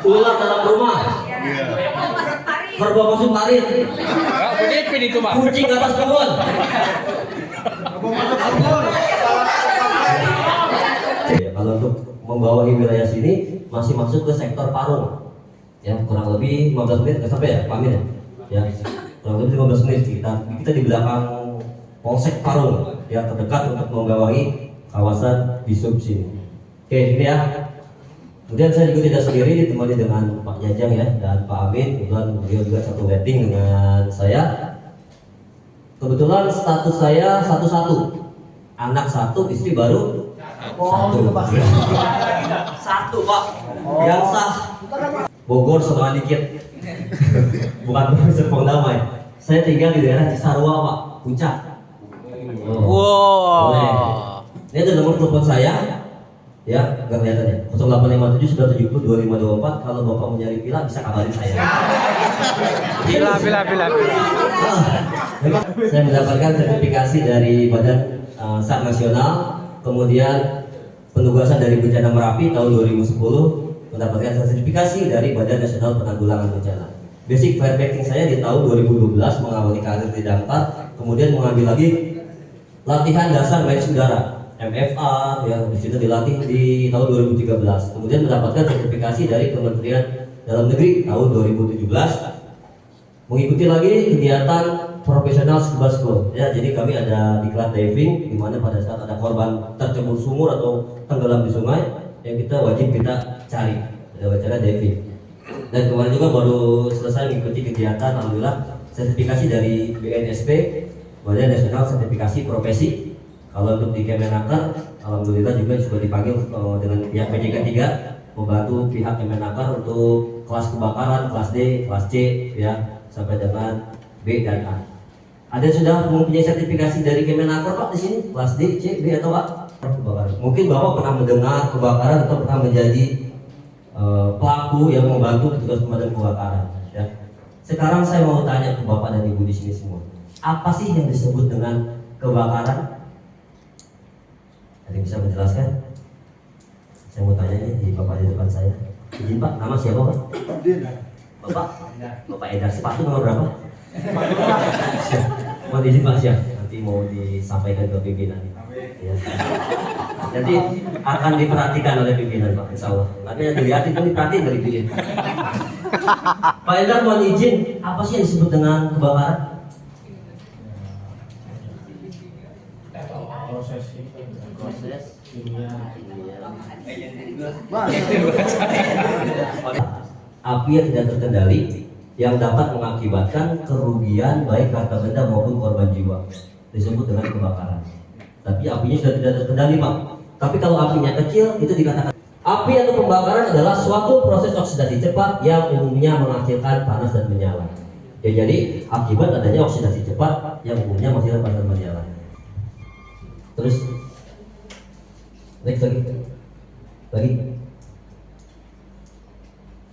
ular dalam rumah, kerbau masuk parit, Penimpin itu mah. kucing atas pohon. Ya, kalau untuk membawahi wilayah sini masih masuk ke sektor Parung, ya kurang lebih 15 menit nggak sampai ya, Pak Amin ya, kurang lebih 15 menit kita di belakang Polsek Parung, ya terdekat untuk membawahi kawasan di sub sini. Oke, ini ya. Kemudian saya juga tidak sendiri, ditemani dengan Pak Jajang ya dan Pak Amin. Kebetulan beliau juga satu wedding dengan saya. Kebetulan status saya satu-satu, anak satu, istri baru satu. Satu Pak, yang sah. Bogor sama dikit, bukan Serpong Damai. Saya tinggal di daerah Cisarua Pak, Puncak. Wow. Boleh. Ini ada nomor telepon saya, ya nggak kelihatan ya, 0857 970 2524. Kalau bapak mau nyari villa bisa kabarin saya. Bila. Saya mendapatkan sertifikasi dari Badan SAR Nasional, kemudian penugasan dari Bencana Merapi tahun 2010, mendapatkan sertifikasi dari Badan Nasional Penanggulangan Bencana. Basic firefighting saya di tahun 2012 mengawali karir di Damkar, kemudian mengambil lagi latihan dasar main udara MFA, ya di situ dilatih di tahun 2013. Kemudian mendapatkan sertifikasi dari Kementerian Dalam Negeri tahun 2017. Mengikuti lagi kegiatan profesional scuba school. Ya, jadi kami ada diklat diving di mana pada saat ada korban tercebur sumur atau tenggelam di sungai, yang wajib kita cari. Ada acara diving. Dan kemarin juga baru selesai mengikuti kegiatan, alhamdulillah sertifikasi dari BNSP, Badan Nasional Sertifikasi Profesi. Kalau untuk di Kemenaker, alhamdulillah juga sudah dipanggil dengan pihak PJK 3 membantu pihak Kemenaker untuk kelas kebakaran, kelas D, kelas C, ya sampai dengan B dan A. Ada sudah mempunyai sertifikasi dari Kemenaker Pak di sini, kelas D, C, B atau A? Kebakaran. Mungkin Bapak pernah mendengar kebakaran atau pernah menjadi pelaku yang membantu petugas pemadam kebakaran. Ya. Sekarang saya mau tanya ke Bapak dan Ibu di sini semua. Apa sih yang disebut dengan kebakaran? Ada yang bisa menjelaskan? Saya mau tanya ini di Bapak di depan saya. Izin Pak, nama siapa Pak? Bapak? Bapak Edar, sepatu nomor berapa? Mohon izin Pak, siap. Nanti mau disampaikan ke pimpinan. Ya. Nanti akan diperhatikan oleh pimpinan Pak, insya Allah. Nanti yang dilihatin pun diperhatiin dari pimpinan. Pak Edar, mohon izin, apa sih yang disebut dengan kebakaran? Proses api yang tidak terkendali yang dapat mengakibatkan kerugian baik harta benda maupun korban jiwa disebut dengan kebakaran. Tapi apinya sudah tidak terkendali Pak. Tapi kalau apinya kecil itu dikatakan api atau pembakaran adalah suatu proses oksidasi cepat yang umumnya menghasilkan panas dan menyala. Ya, jadi akibat adanya oksidasi cepat yang umumnya menghasilkan panas dan menyala. Terus next lagi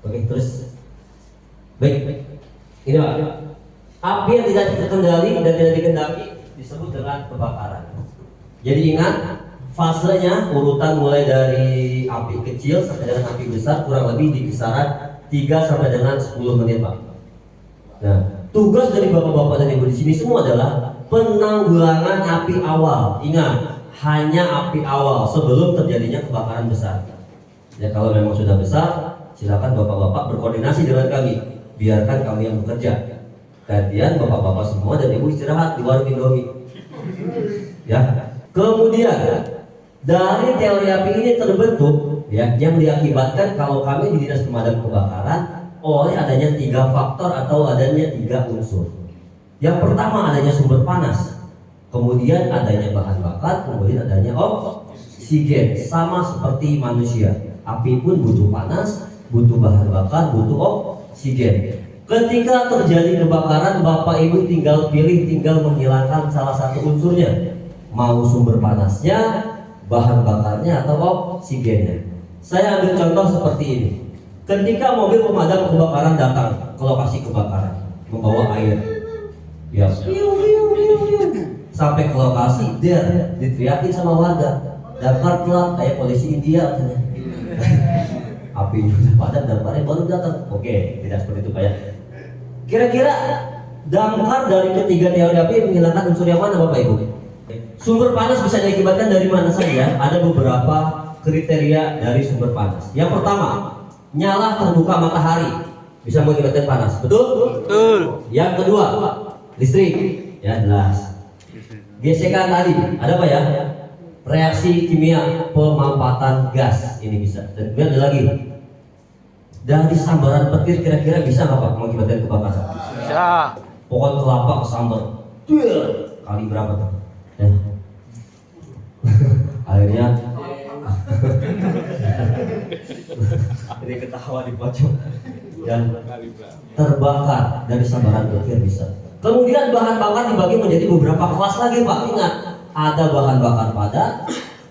oke, terus baik ini Pak, api yang tidak terkendali dan tidak dikendali disebut dengan kebakaran. Jadi ingat fasenya, urutan mulai dari api kecil sampai dengan api besar kurang lebih di kisaran 3 sampai dengan 10 menit Pak. Nah, tugas dari bapak-bapak dan ibu di sini semua adalah penanggulangan api awal. Ingat, hanya api awal sebelum terjadinya kebakaran besar. Ya, kalau memang sudah besar, silakan bapak-bapak berkoordinasi dengan kami. Biarkan kami yang bekerja. Gantian bapak-bapak semua dan ibu istirahat di warung Indomie. Ya. Kemudian dari teori api ini terbentuk, ya, yang diakibatkan kalau kami di Dinas Pemadam Kebakaran oleh adanya 3 faktor atau adanya 3 unsur. Yang pertama adanya sumber panas. Kemudian adanya bahan bakar, kemudian adanya oksigen. Sama seperti manusia, api pun butuh panas, butuh bahan bakar, butuh oksigen. Ketika terjadi kebakaran, Bapak Ibu tinggal menghilangkan salah satu unsurnya, mau sumber panasnya, bahan bakarnya atau oksigennya. Saya ambil contoh seperti ini. Ketika mobil pemadam kebakaran datang ke lokasi kebakaran membawa air, ya, sampai ke lokasi, dia diteriakin sama warga, daftar telat kayak polisi India katanya. Apa apinya udah padam, damkarnya baru datang. Oke, tidak seperti itu Pak ya. Kira-kira damkar dari ketiga teori api menghilangkan unsur yang mana Bapak Ibu? Sumber panas bisa diakibatkan dari mana saja? Ada beberapa kriteria dari sumber panas. Yang pertama, nyala terbuka matahari bisa mengakibatkan panas, betul? Betul. Yang kedua, listrik, ya jelas. Gesekan tadi, ada apa ya? Reaksi kimia pemampatan gas, ini bisa. Dan kemudian ada lagi, dari sambaran petir kira-kira bisa nggak Pak mengakibatkan kebakaran? Bisa. Pohon kelapa kesambar, kali berapa tuh? Ya. Akhirnya ini ketawa di pojok dan terbakar dari sambaran petir bisa. Kemudian bahan bakar dibagi menjadi beberapa kelas lagi Pak. Ingat, ada bahan bakar padat,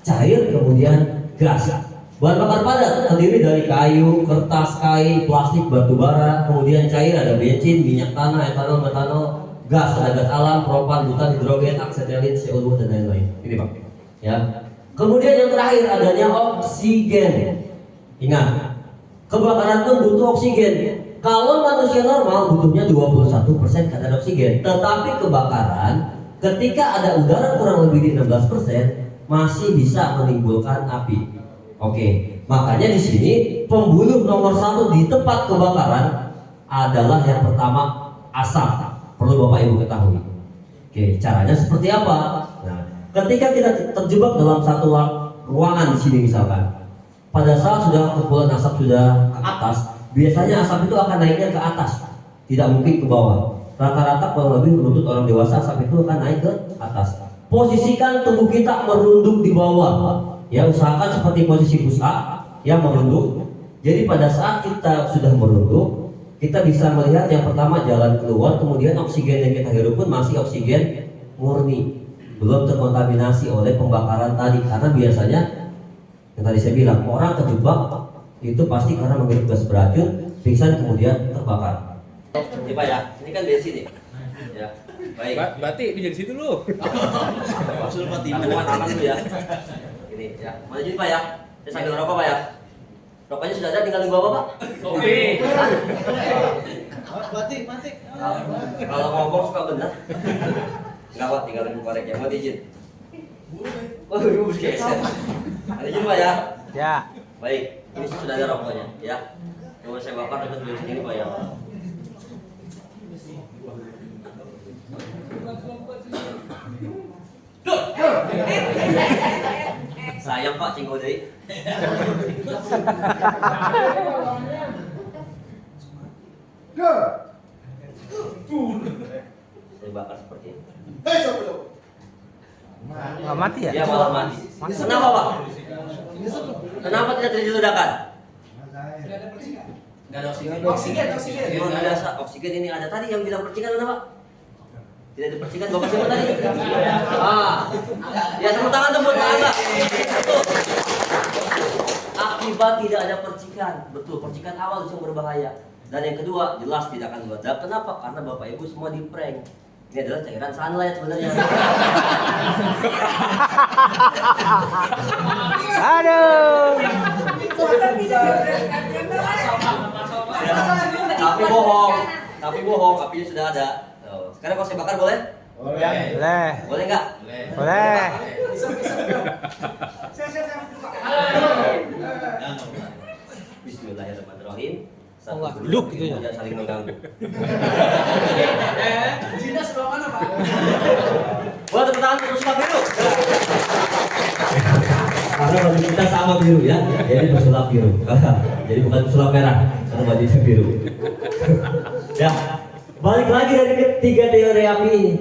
cair, kemudian gas. Bahan bakar padat terdiri dari kayu, kertas, kain, plastik, batu bara. Kemudian cair ada bensin, minyak tanah, etanol, metanol. Gas ada gas alam, propan, butan, hidrogen, aksetilin, CO2 dan lain-lain. Ini Pak. Ya. Kemudian yang terakhir adanya oksigen. Ingat, kebakaran pun butuh oksigen. Kalau manusia normal butuhnya 21% kadar oksigen, tetapi kebakaran ketika ada udara kurang lebih di 16% masih bisa menimbulkan api. Oke, makanya di sini pembunuh nomor 1 di tempat kebakaran adalah yang pertama asap. Perlu Bapak Ibu ketahui. Oke, caranya seperti apa? Nah, ketika kita terjebak dalam satu ruangan di sini misalkan, pada saat sudah kepulan asap sudah ke atas, biasanya asap itu akan naiknya ke atas, tidak mungkin ke bawah. Rata-rata kalau lebih menuntut orang dewasa, asap itu akan naik ke atas. Posisikan tubuh kita merunduk di bawah. Ya, usahakan seperti posisi push up, yang merunduk. Jadi pada saat kita sudah merunduk, kita bisa melihat yang pertama jalan keluar, kemudian oksigen yang kita hirup pun masih oksigen murni, belum terkontaminasi oleh pembakaran tadi. Karena biasanya yang tadi saya bilang, orang terjebak itu pasti karena menghirup gas beracun, pingsan kemudian terbakar. Ini Pak ya, ini kan bensin nih. Ya, baik. Berarti di situ lu. Maksud Pak Timan tangan dulu ya. Ini ya, mana jadi Pak ya? Saya sambil rokok Pak ya. Rokoknya sudah ada, tinggal nunggu apa Pak? Kopi. Mati. Kalau ngomong suka benar. Enggak Pak, tinggal nunggu korek ya. Mau izin? Oh, ibu geser. Ada izin Pak ya? Ya. Baik, ini sudah ada rokoknya ya. Coba saya bakar dekat bensin ini Pak ya. Sayang Pak, cinggo deh. Saya bakar seperti ini. Nggak mati ya? Dia malah mati. Kenapa Pak? Kenapa tidak terjadi ledakan? Nggak ada oksigen. Memang ada oksigen ini ada tadi yang bilang percikan mana Pak? Tidak ada percikan, Bapak siapa tadi? Ya tepuk tangan tuh buat Pak Angga. Betul. Akibat tidak ada percikan, betul. Percikan awal itu yang berbahaya. Dan yang kedua, jelas tidak akan meledak. Kenapa? Karena Bapak Ibu semua di prank. Ini adalah cairan sunlight sebenarnya. Aduh. Tapi bohong, apinya sudah ada. Tuh. Sekarang kalau saya bakar boleh? Boleh. Boleh nggak? Boleh. Bismillahirrahmanirrahim. Look gitu ya. Jangan saling mengganggu. Cina sebelah mana Pak? Buat tepuk tangan untuk sulap biru. Karena baju kita sama biru ya, jadi pesulap biru. Jadi bukan pesulap merah, karena bajunya biru. Ya, balik lagi dari ketiga teori api ini.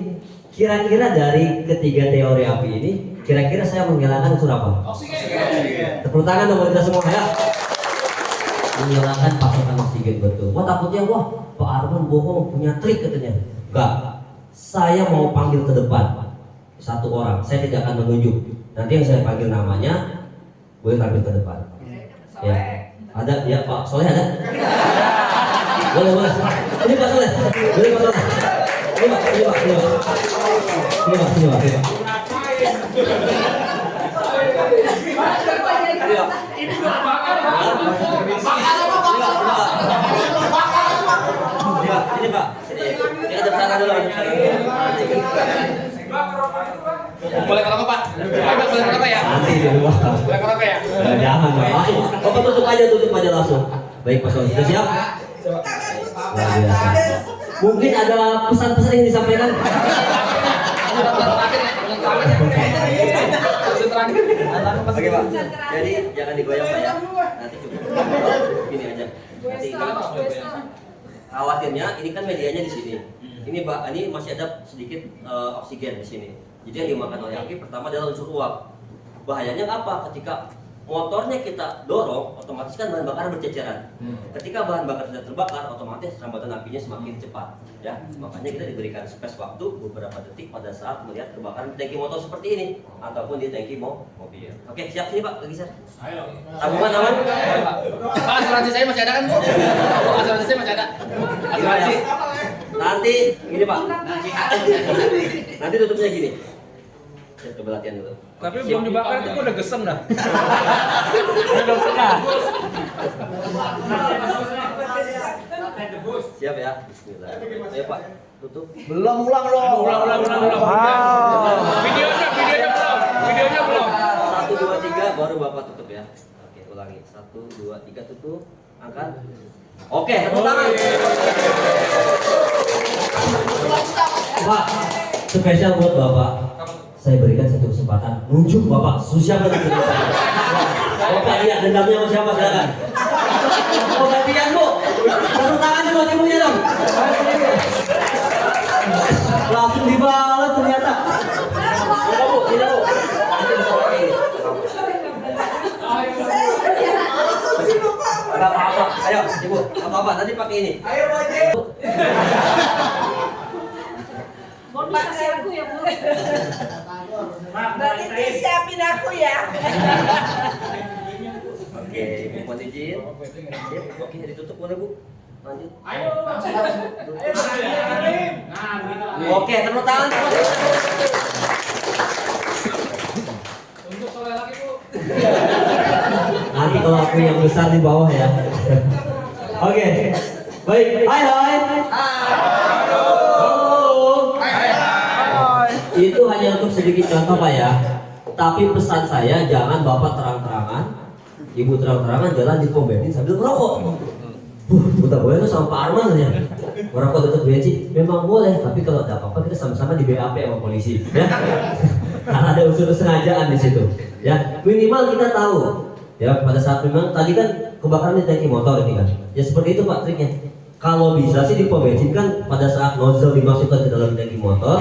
Kira-kira dari ketiga teori api ini, kira-kira saya menghilangkan unsur apa? Oksigen. Tepuk tangan dong buat kita semua ya. Menghilangkan pasokan oksigen, betul. Wah takutnya, wah Pak Arman bohong, punya trik katanya. Enggak, saya mau panggil ke depan satu orang, saya tidak akan menunjuk. Nanti yang saya panggil namanya, boleh tampil ke depan. Ya, ada ya Pak Soleh ada? Boleh. Ini Pak Soleh, boleh Pak Soleh. Ini Pak. Ini Pak. Sini Pak, sini. Ini ada sana dulu, ada sana dulu. Boleh kalau Pak? Boleh kalau ya? Nanti di luar. Boleh kalau ya? Jangan Pak, langsung. Bapak tutup aja langsung. Baik Pak Sony, sudah siap? Luar biasa. Mungkin ada pesan-pesan yang disampaikan. Oke Pak, jadi jangan digoyang Pak ya. Nanti cukup gini aja. Nanti khawatirnya ini kan medianya di sini. Ini Pak, ini masih ada sedikit oksigen di sini. Jadi yang dimakan oleh api pertama adalah unsur uap. Bahayanya apa? Ketika motornya kita dorong, otomatis kan bahan bakar berceceran. Ketika bahan bakar sudah terbakar, otomatis rambatan apinya semakin cepat. Ya, makanya kita diberikan space waktu beberapa detik pada saat melihat kebakaran tangki motor seperti ini ataupun di tangki mobil. Oke, siap sini Pak, geser. Ayo. Tabungan aman? Pak, asuransi saya masih ada kan? Asuransi saya masih ada. Asuransi. Nanti gini Pak. Nanti tutupnya gini. Saya coba latihan dulu. Tapi belum dibakar itu udah gesem dah. Belum pernah. Siap ya? Bismillah. Ayo Pak, tutup. Belum ulang dong. Ulang. Wow. Videonya belum. Videonya belum. 1, 2, 3 baru Bapak tutup ya. Oke, ulangi. 1, 2, 3 tutup. Angkat. Oke, tepuk tangan. Pak, spesial buat Bapak. Saya berikan satu kesempatan nunjuk Bapak siapa nanti. Bapak lihat dendamnya sama siapa silakan. Oh gantian Bu. Tepuk tangannya buat ibunya dong. Langsung dibalas ternyata. Ini Bu, ini Bu. Nanti bisa pakai ini. Enggak apa-apa. Ayo, Ibu, enggak apa-apa. Nanti pakai ini. Ayo Boje. Pakai aku ya Bu. Berarti disiapin aku ya. Oke, Ibu mohon izin. Oke, ditutup boleh Bu. Lanjut. Ayo. Oke, tepuk tangan. Untuk soleh lagi Bu. Nanti kalau aku yang besar di bawah ya. Oke. Baik. Hai. Halo. Itu hanya untuk sedikit contoh Pak ya. Tapi pesan saya jangan Bapak terang-terangan, Ibu terang-terangan jalan di pom bensin sambil merokok. Udah boleh tuh sama Pak Arman ya. Merokok tetap bensin memang boleh, tapi kalau ada apa-apa kita sama-sama di BAP sama polisi ya. Karena ada unsur kesengajaan di situ. Ya, minimal kita tahu. Ya, pada saat memang tadi kan kebakaran di tangki motor ini kan. Ya seperti itu Pak triknya. Kalau bisa sih di pom bensin kan pada saat nozzle dimasukkan ke dalam tangki motor,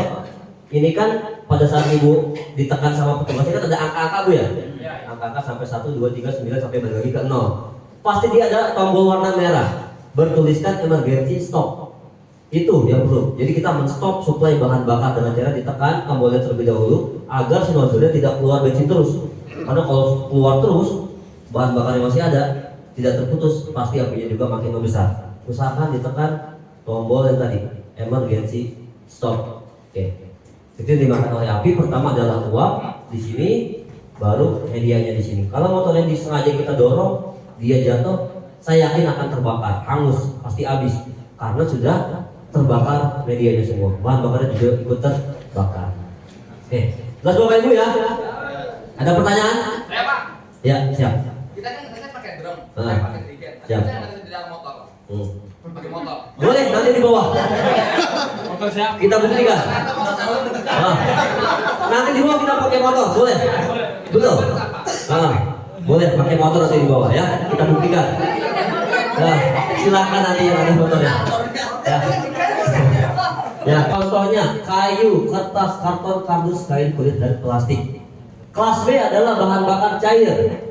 ini kan pada saat Ibu ditekan sama petugasnya kan ada angka-angka Bu ya? Angka-angka sampai 1, 2, 3, 9 sampai balik lagi ke 0. Pasti dia ada tombol warna merah bertuliskan emergency stop. Itu yang perlu. Jadi kita men-stop suplai bahan bakar dengan cara ditekan tombolnya terlebih dahulu agar si nozzle tidak keluar bensin terus. Karena kalau keluar terus bahan bakarnya masih ada, tidak terputus, pasti apinya juga makin membesar. Usahakan ditekan tombol yang tadi emergency stop. Oke. Itu yang dimakan oleh api pertama adalah uap di sini, baru medianya di sini. Kalau motornya disengaja kita dorong, dia jatuh, saya yakin akan terbakar, hangus, pasti habis karena sudah terbakar medianya semua. Bahan bakarnya juga ikut terbakar. Oke, jelas Bapak Ibu ya? Ada pertanyaan? Saya Pak. Ya, siap. Kita kan pakai drum, Ah. saya pakai trigger. Siap. Saya ada di dalam motor. Pakai motor. Boleh, nanti di bawah. Motor siap. Kita buktikan. Ah. Nanti di bawah kita pakai motor, boleh? Betul. Boleh pakai motor nanti di bawah ya. Kita buktikan. Nah, silakan nanti yang ada motornya. Ya. Ya, contohnya kayu, kertas, karton, kardus, kain, kulit, dan plastik. Kelas B adalah bahan bakar cair.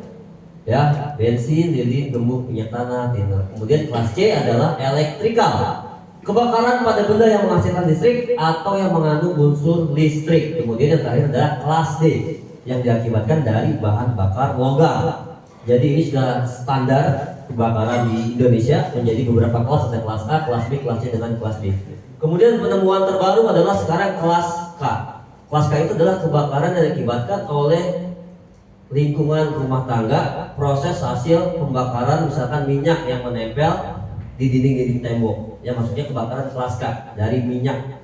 Ya, bensin, lilin, gemuk, minyak tanah, thinner. Kemudian kelas C adalah elektrikal. Kebakaran pada benda yang menghasilkan listrik atau yang mengandung unsur listrik. Kemudian yang terakhir adalah kelas D yang diakibatkan dari bahan bakar logam. Jadi ini sudah standar kebakaran di Indonesia menjadi beberapa kelas, ada kelas A, kelas B, kelas C, dengan kelas D. Kemudian penemuan terbaru adalah sekarang kelas K. Kelas K itu adalah kebakaran yang diakibatkan oleh lingkungan rumah tangga, proses hasil pembakaran misalkan minyak yang menempel di dinding-dinding tembok. Ya maksudnya kebakaran kelas K dari minyak.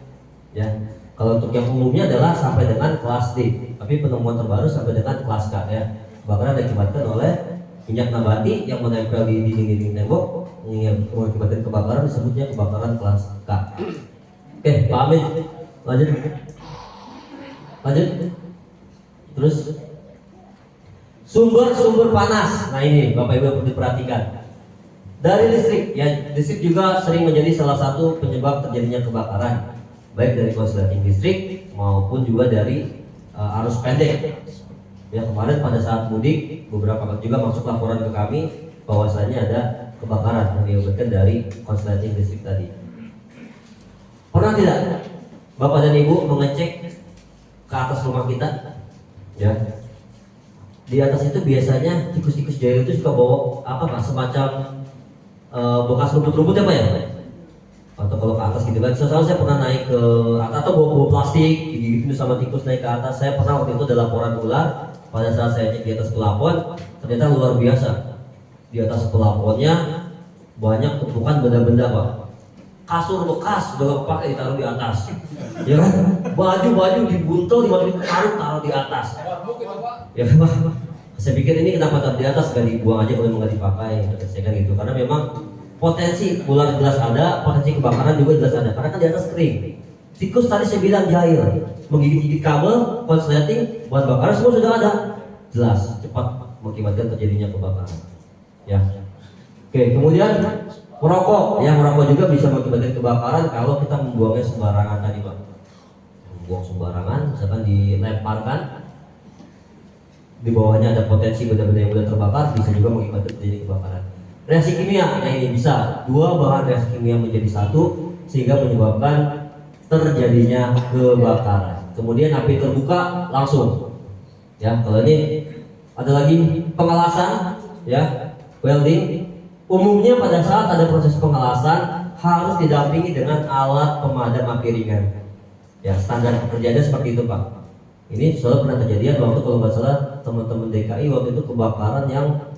Ya. Kalau untuk yang umumnya adalah sampai dengan kelas D. Tapi penemuan terbaru sampai dengan kelas K ya. Kebakaran diakibatkan oleh minyak nabati yang menempel di dinding-dinding tembok yang mengakibatkan kebakaran disebutnya kebakaran kelas K. Oke, Pak Amin, lanjut. Terus sumber panas. Nah ini Bapak Ibu perlu diperhatikan. Dari listrik, ya listrik juga sering menjadi salah satu penyebab terjadinya kebakaran, baik dari konsleting listrik maupun juga dari arus pendek. Ya kemarin pada saat mudik beberapa kali juga masuk laporan ke kami bahwasanya ada kebakaran yang diakibatkan dari konsleting listrik tadi. Pernah tidak Bapak dan Ibu mengecek ke atas rumah kita? Ya. Di atas itu biasanya tikus-tikus jahil itu suka bawa apa Pak? Semacam bekas rumput-rumput ya Pak ya? Atau kalau ke atas gitu kan. Selalu saya pernah naik ke atas atau bawa plastik digigit sama tikus naik ke atas. Saya pernah waktu itu ada laporan ular. Pada saat saya cek di atas pelapon, ternyata luar biasa. Di atas pelaponnya banyak tumpukan benda-benda Pak. Kasur bekas udah pakai ditaruh di atas, ya kan? Baju dibuntel dimasukin ke karung taruh di atas. Ya Pak, saya pikir ini kenapa taruh di atas gak dibuang aja kalau memang nggak dipakai? Saya kan gitu, karena memang potensi ular jelas ada, potensi kebakaran juga jelas ada, karena kan di atas kering. Tikus tadi saya bilang jahil, menggigit-gigit kabel, konsleting, bahan bakaran semua sudah ada, jelas cepat mengakibatkan terjadinya kebakaran. Ya, oke, kemudian merokok, ya merokok juga bisa mengakibatkan kebakaran kalau kita membuangnya sembarangan tadi Pak. Membuang sembarangan, misalkan dilemparkan, di bawahnya ada potensi benda-benda yang mudah terbakar, bisa juga mengakibatkan terjadi kebakaran. Reaksi kimia, nah ini bisa dua bahan reaksi kimia menjadi satu sehingga menyebabkan terjadinya kebakaran. Kemudian api terbuka langsung. Ya, kalau ini ada lagi pengelasan, ya, welding. Umumnya pada saat ada proses pengelasan harus didampingi dengan alat pemadam api ringan. Ya, standar pekerjaannya seperti itu Pak. Ini selalu pernah kejadian waktu kalau nggak salah teman-teman DKI waktu itu kebakaran yang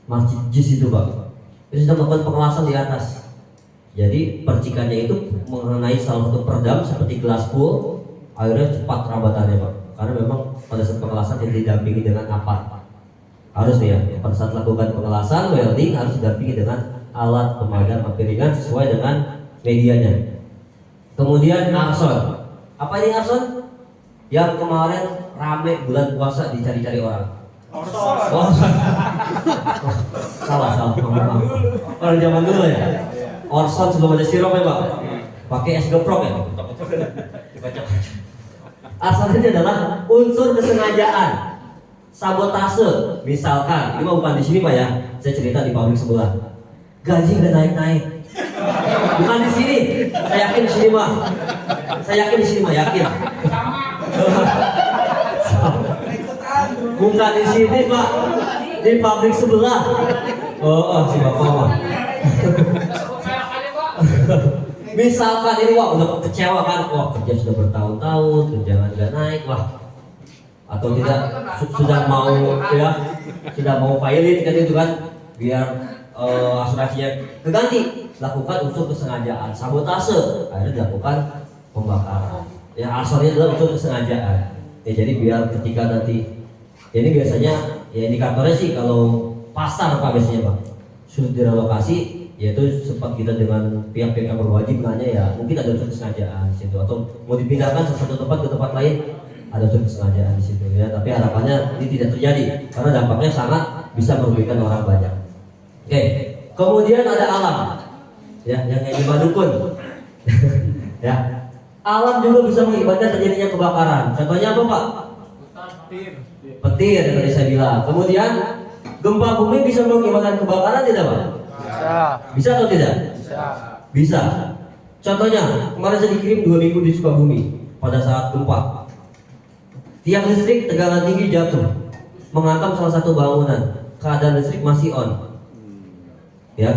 Masjid JIS itu Pak. Itu sudah melakukan pengelasan di atas. Jadi percikannya itu mengenai salah satu peredam seperti gelas full, akhirnya cepat rambatannya Pak. Karena memang pada saat pengelasan tidak didampingi dengan apa? Harus ya, pada saat lakukan pengelasan welding harus didampingi dengan alat pemadam api ringan sesuai dengan medianya. Kemudian arson. Apa ini arson? Yang kemarin rame bulan puasa dicari-cari orang. Oh, salah. Orang zaman dulu ya. Orson sebelum ada sirup ya Pak. Pakai es geprok ya. Arson ini adalah unsur kesengajaan, sabotase. Misalkan, ini mah bukan di sini Pak ya. Saya cerita di pabrik sebelah. Gaji nggak naik-naik. Bukan di sini. Saya yakin di sini mah. Yakin. Bukan di sini Pak. Di pabrik sebelah. Oh, si Bapak mah. Misalkan ini wah udah kecewa kan, wah kerja sudah bertahun-tahun, tunjangan nggak naik, wah atau tidak sudah mau pilot kan itu kan, biar asuransinya keganti, lakukan unsur kesengajaan, sabotase, akhirnya dilakukan pembakaran. Ya asalnya adalah unsur kesengajaan. Ya jadi biar ketika nanti, ya ini biasanya ya indikatornya sih kalau pasar Pak biasanya Pak, sudah direlokasi. Yaitu sempat kita dengan pihak-pihak yang berwajib nanya ya mungkin ada unsur kesengajaan di situ atau mau dipindahkan dari satu tempat ke tempat lain ada unsur kesengajaan di situ ya, tapi harapannya ini tidak terjadi karena dampaknya sangat bisa merugikan orang banyak. Oke, kemudian ada alam ya yang di dukun ya, alam juga bisa mengakibatkan terjadinya kebakaran. Contohnya apa Pak? Petir yang tadi saya bilang. Kemudian gempa bumi bisa mengakibatkan kebakaran tidak Pak? Bisa atau tidak? Bisa. Contohnya, kemarin saya dikirim 2 minggu di Sukabumi pada saat gempa. Tiang listrik tegangan tinggi jatuh, menghantam salah satu bangunan. Keadaan listrik masih on. Ya,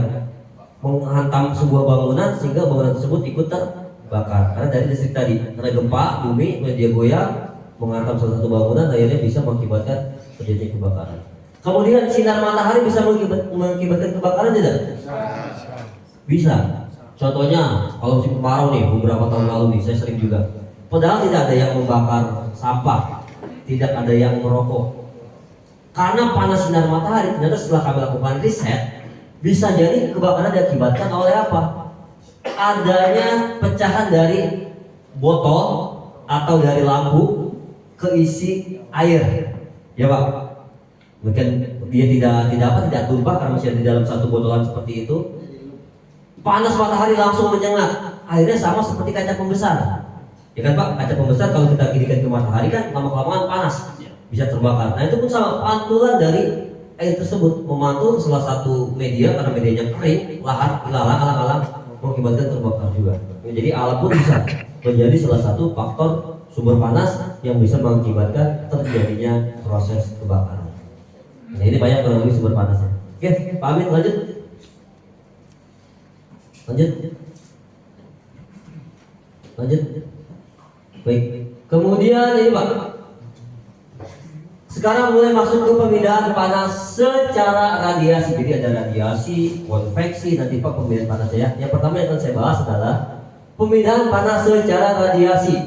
menghantam sebuah bangunan sehingga bangunan tersebut ikut terbakar. Karena dari listrik tadi, karena gempa bumi dia goyang, menghantam salah satu bangunan, akhirnya bisa mengakibatkan terjadinya kebakaran. Kemudian sinar matahari bisa mengakibatkan kebakaran tidak? Bisa. Contohnya kalau musim kemarau nih, beberapa tahun lalu nih, saya sering juga. Padahal tidak ada yang membakar sampah, tidak ada yang merokok. Karena panas sinar matahari, ternyata setelah kami lakukan riset, bisa jadi kebakaran diakibatkan oleh apa? Adanya pecahan dari botol atau dari lampu keisi air, ya Pak. Mungkin dia tidak tumpah karena masih ada di dalam satu botolan seperti itu. Panas matahari langsung menyengat, airnya sama seperti kaca pembesar, ya kan Pak? Kaca pembesar kalau kita ginikan ke matahari kan lama-kelamaan panas, bisa terbakar. Nah itu pun sama, pantulan dari air tersebut memantul ke salah satu media karena medianya kering, lahan, ilalang, alang-alang mengakibatkan terbakar juga. Jadi alam pun bisa menjadi salah satu faktor sumber panas yang bisa mengakibatkan terjadinya proses kebakaran. Nah ini banyak kronologi sumber panasnya. Oke, Pak Amin lanjut. Lanjut. Baik. Kemudian ini Pak. Sekarang mulai masuk ke pemindahan panas secara radiasi. Jadi ada radiasi, konveksi, nanti Pak pemindahan panas ya. Yang pertama yang akan saya bahas adalah pemindahan panas secara radiasi,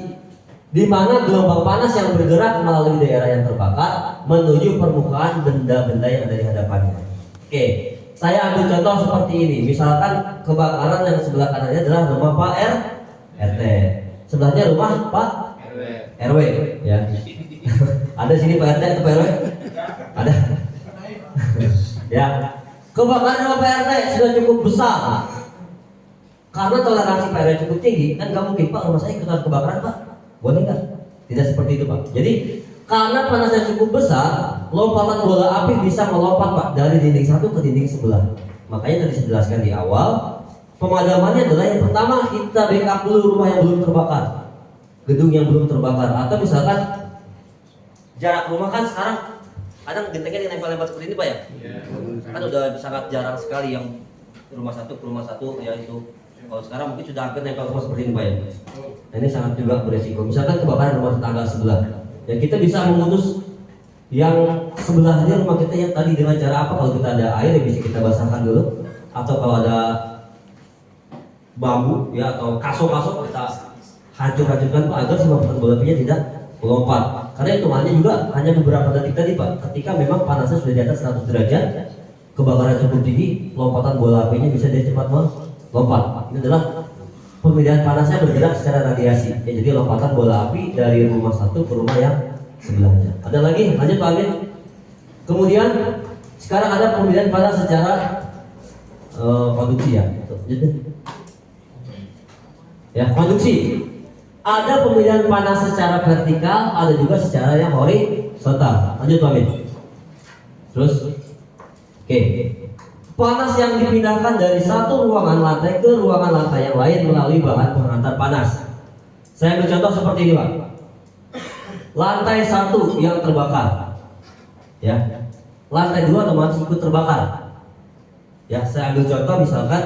di mana gelombang panas yang bergerak melalui daerah yang terbakar menuju permukaan benda-benda yang ada di hadapannya. Oke, saya ambil contoh seperti ini. Misalkan kebakaran yang sebelah kanannya adalah rumah Pak RT, sebelahnya rumah Pak RW, ya. Ada sini Pak RT atau Pak RW? Ada. Ya, kebakaran rumah Pak RT sudah cukup besar. Karena toleransi Pak RW cukup tinggi, kan nggak mungkin Pak rumah saya ikutan kebakaran Pak. Boleh nggak? Tidak seperti itu Pak. Jadi karena panasnya cukup besar, lompatan bola api bisa melompat Pak dari dinding satu ke dinding sebelah. Makanya tadi saya jelaskan di awal, pemadamannya adalah yang pertama kita backup dulu rumah yang belum terbakar, gedung yang belum terbakar, atau misalkan jarak rumah kan sekarang kadang gentengnya ditempel-tempel seperti ini Pak ya. Kan udah sangat jarang sekali yang rumah satu ke rumah satu ya itu. Kalau sekarang mungkin sudah hampir nempel rumah seperti ini Pak ya. Nah, ini sangat juga beresiko. Misalkan kebakaran rumah tetangga sebelah, ya kita bisa memutus yang sebelahnya rumah kita yang tadi dengan cara apa? Kalau kita ada air ya bisa kita basahkan dulu, atau kalau ada bambu ya atau kaso-kaso kita hancur-hancurkan Pak agar lompatan bola apinya tidak melompat. Karena hitungannya juga hanya beberapa detik tadi Pak. Ketika memang panasnya sudah di atas 100 derajat, kebakaran cukup tinggi, lompatan bola apinya bisa dia cepat melompat. Ini adalah pemindahan panasnya bergerak secara radiasi. Ya, jadi lompatan bola api dari rumah satu ke rumah yang sebelahnya. Ada lagi? Lanjut Pak Amin. Kemudian sekarang ada pemindahan panas secara konduksi ya. Ya, konduksi. Ada pemindahan panas secara vertikal, ada juga secara yang horizontal. Lanjut Pak Amin. Terus, oke. Panas yang dipindahkan dari satu ruangan lantai ke ruangan lantai yang lain melalui bahan penghantar panas. Saya ambil contoh seperti ini Pak. Lantai 1 yang terbakar, ya. Lantai 2 otomatis ikut terbakar. Ya, saya ambil contoh misalkan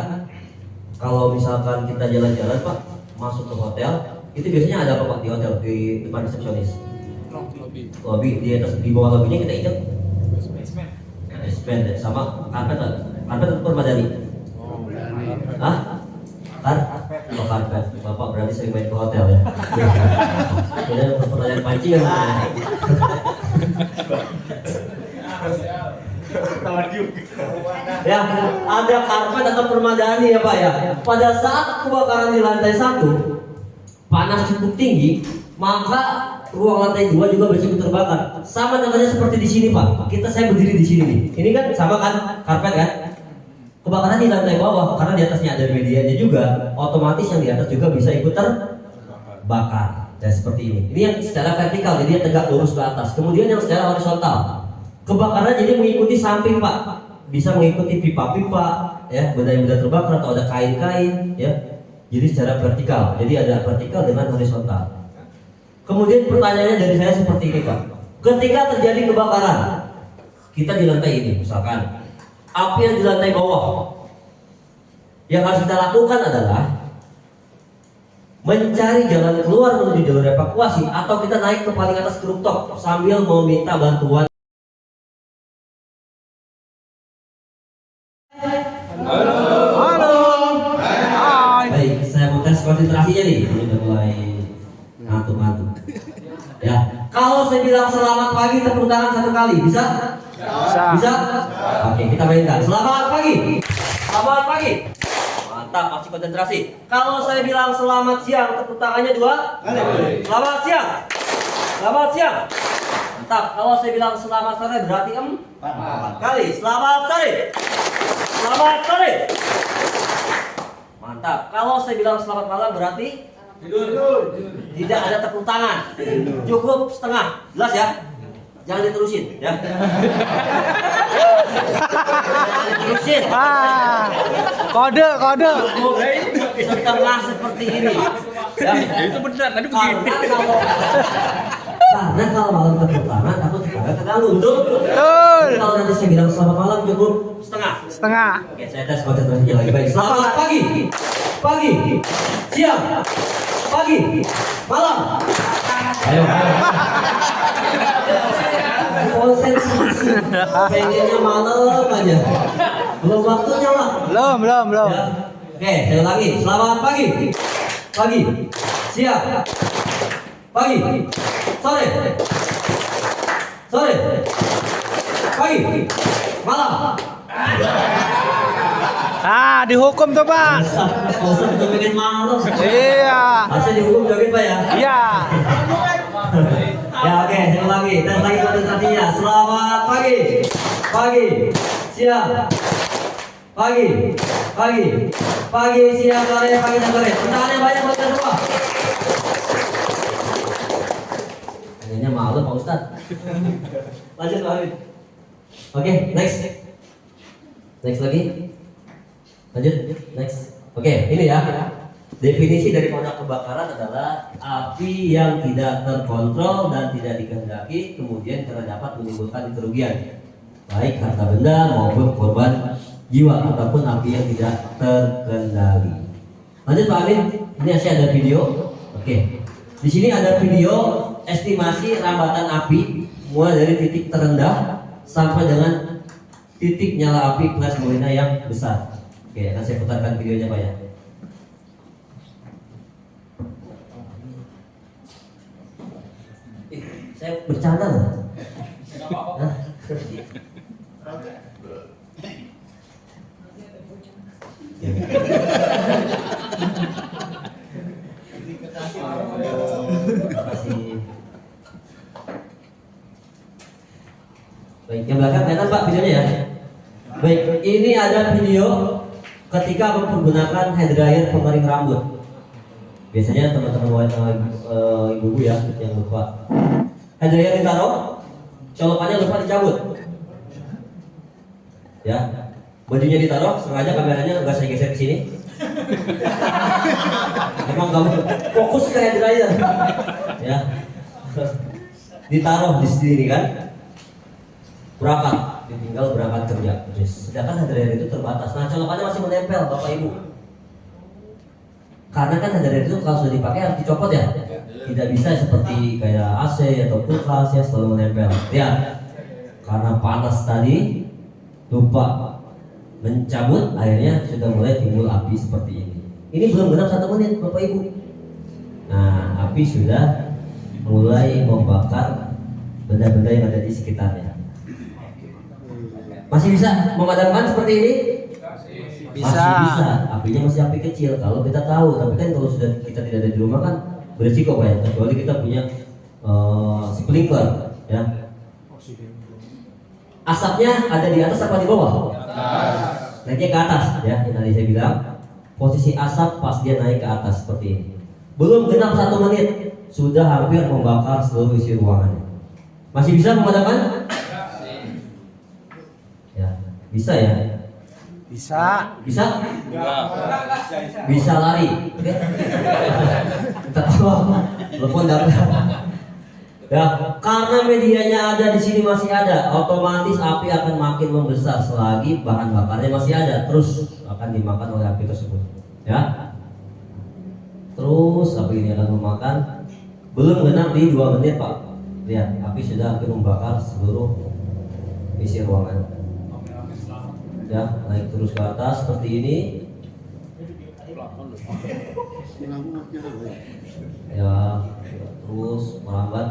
kalau misalkan kita jalan-jalan Pak, masuk ke hotel, itu biasanya ada apa Pak di hotel di depan resepsionis? Lobby. Di atas di bawah lobbynya kita injak basement sama karpet permadani. Hah? Karpet. Bapak berarti sering main ke hotel ya. Jadi pertanyaan pancingan. Ya, ada karpet atau permadani ya Pak ya. Pada saat kebakaran di lantai 1, panas cukup tinggi, maka ruang lantai 2 juga berisiko terbakar. Sama contohnya seperti di sini Pak. Saya berdiri di sini nih. Ini kan sama kan karpet kan? Kebakaran di lantai bawah karena di atasnya ada medianya juga, otomatis yang di atas juga bisa ikut terbakar. Dan seperti ini. Ini yang secara vertikal, jadi dia tegak lurus ke atas. Kemudian yang secara horizontal, kebakaran jadi mengikuti samping Pak. Bisa mengikuti pipa-pipa, ya, benda yang sudah terbakar atau ada kain-kain, ya. Jadi secara vertikal. Jadi ada vertikal dengan horizontal. Kemudian pertanyaannya dari saya seperti ini Pak. Ketika terjadi kebakaran, kita di lantai ini misalkan, api yang di lantai bawah, yang harus kita lakukan adalah mencari jalan keluar menuju jalur evakuasi, atau kita naik ke paling atas ke rooftop sambil meminta bantuan. Halo. konsentrasinya nih. Ini udah mulai ngantuk-ngantuk. Ya, kalau saya bilang selamat pagi tepuk tangan satu kali, bisa? Bisa. Bisa? Oke, kita mainkan. Selamat pagi. Selamat pagi. Mantap, masih konsentrasi. Kalau saya bilang selamat siang, tepuk tangannya 2 kali. Selamat siang. Selamat siang. Mantap. Kalau saya bilang selamat sore berarti 4 kali. Selamat sore. Selamat sore. Mantap. Kalau saya bilang selamat malam berarti tidak ada tepuk tangan. Cukup setengah. Jelas ya? Jangan diterusin ya. Jangan diterusin. Kode. Cukup setengah seperti ini. Ya. Itu benar, tadi begini. Karena kalau malam tepuk tangan takut tetangga keganggu. Betul? Betul. Kalau nanti saya bilang selamat malam cukup setengah. Setengah. Oke, saya tes konsentrasinya lagi baik. Selamat pagi. Pagi. Siang. Pagi. Malam. Ayo. Konsentrasi. Pengennya malam aja. Belum waktunya lah. Belum. Ya. Oke, saya ulangi. Selamat pagi. Pagi. Siang. Pagi. Sore. Sore. Pagi. Malam. Dihukum tuh, Pak. Kalau udah pengen malam. Iya. Harusnya dihukum joget Pak ya. Iya. Ya oke, saya ulangi. Tes lagi konsentrasinya. Selamat pagi. Pagi. Siang. Pagi. Pagi. Pagi, siang, sore, pagi dan sore. Tangannya banyak buat kita semua. Kayaknya malu Pak Ustad. Lanjut Pak Hamid. Oke, next. Next lagi. Lanjut, next. Oke, ini ya. Definisi dari produk kebakaran adalah api yang tidak terkontrol dan tidak dikehendaki, kemudian karena dapat menimbulkan kerugian, baik harta benda maupun korban jiwa ataupun api yang tidak terkendali. Lanjut Pak Amin, ini masih ada video. Oke, di sini ada video estimasi rambatan api mulai dari titik terendah sampai dengan titik nyala api kelas Molina yang besar. Oke, akan saya putarkan videonya Pak ya. Saya bercanda loh. Hah? Makasih. Baik, yang belakang kelihatan Pak videonya ya. Baik, ini ada video ketika menggunakan hair dryer pengering rambut. Biasanya teman-teman ibu-ibu ya yang lupa. Hair dryer ditaruh, colokannya lupa dicabut. Ya, bajunya ditaruh, sengaja kameranya nggak saya geser ke sini. Emang kamu fokus ke hair dryer. Ya, ditaruh di sini kan, berangkat, ditinggal berangkat kerja. Sedangkan hair dryer itu terbatas. Nah, colokannya masih menempel, Bapak Ibu. Karena kan hair dryer itu kalau sudah dipakai harus dicopot ya. Tidak bisa seperti kayak AC atau kulkas ya selalu menempel. Ya, karena panas tadi lupa mencabut, akhirnya sudah mulai timbul api seperti ini. Ini belum genap 1 menit Bapak Ibu. Nah, api sudah mulai membakar benda-benda yang ada di sekitarnya. Masih bisa memadamkan seperti ini? Bisa. Masih bisa. Apinya masih api kecil kalau kita tahu. Tapi kan kalau sudah kita tidak ada di rumah kan berisiko Pak ya. Kecuali kita punya sprinkler ya. Asapnya ada di atas apa di bawah? Naiknya ke atas ya. Yang tadi saya bilang posisi asap pas dia naik ke atas seperti ini. Belum genap 1 menit sudah hampir membakar seluruh isi ruangan. Masih bisa memadamkan? Ya, bisa ya. Bisa. Bisa? Bisa lari. Oke. Kita telepon dapat. Ya, karena medianya ada di sini masih ada, otomatis api akan makin membesar selagi bahan bakarnya masih ada, terus akan dimakan oleh api tersebut. Ya. Terus api ini akan memakan. Belum genap di 2 menit Pak. Lihat, api sudah hampir membakar seluruh isi ruangan. Ya, naik terus ke atas seperti ini. Ya, terus melambat.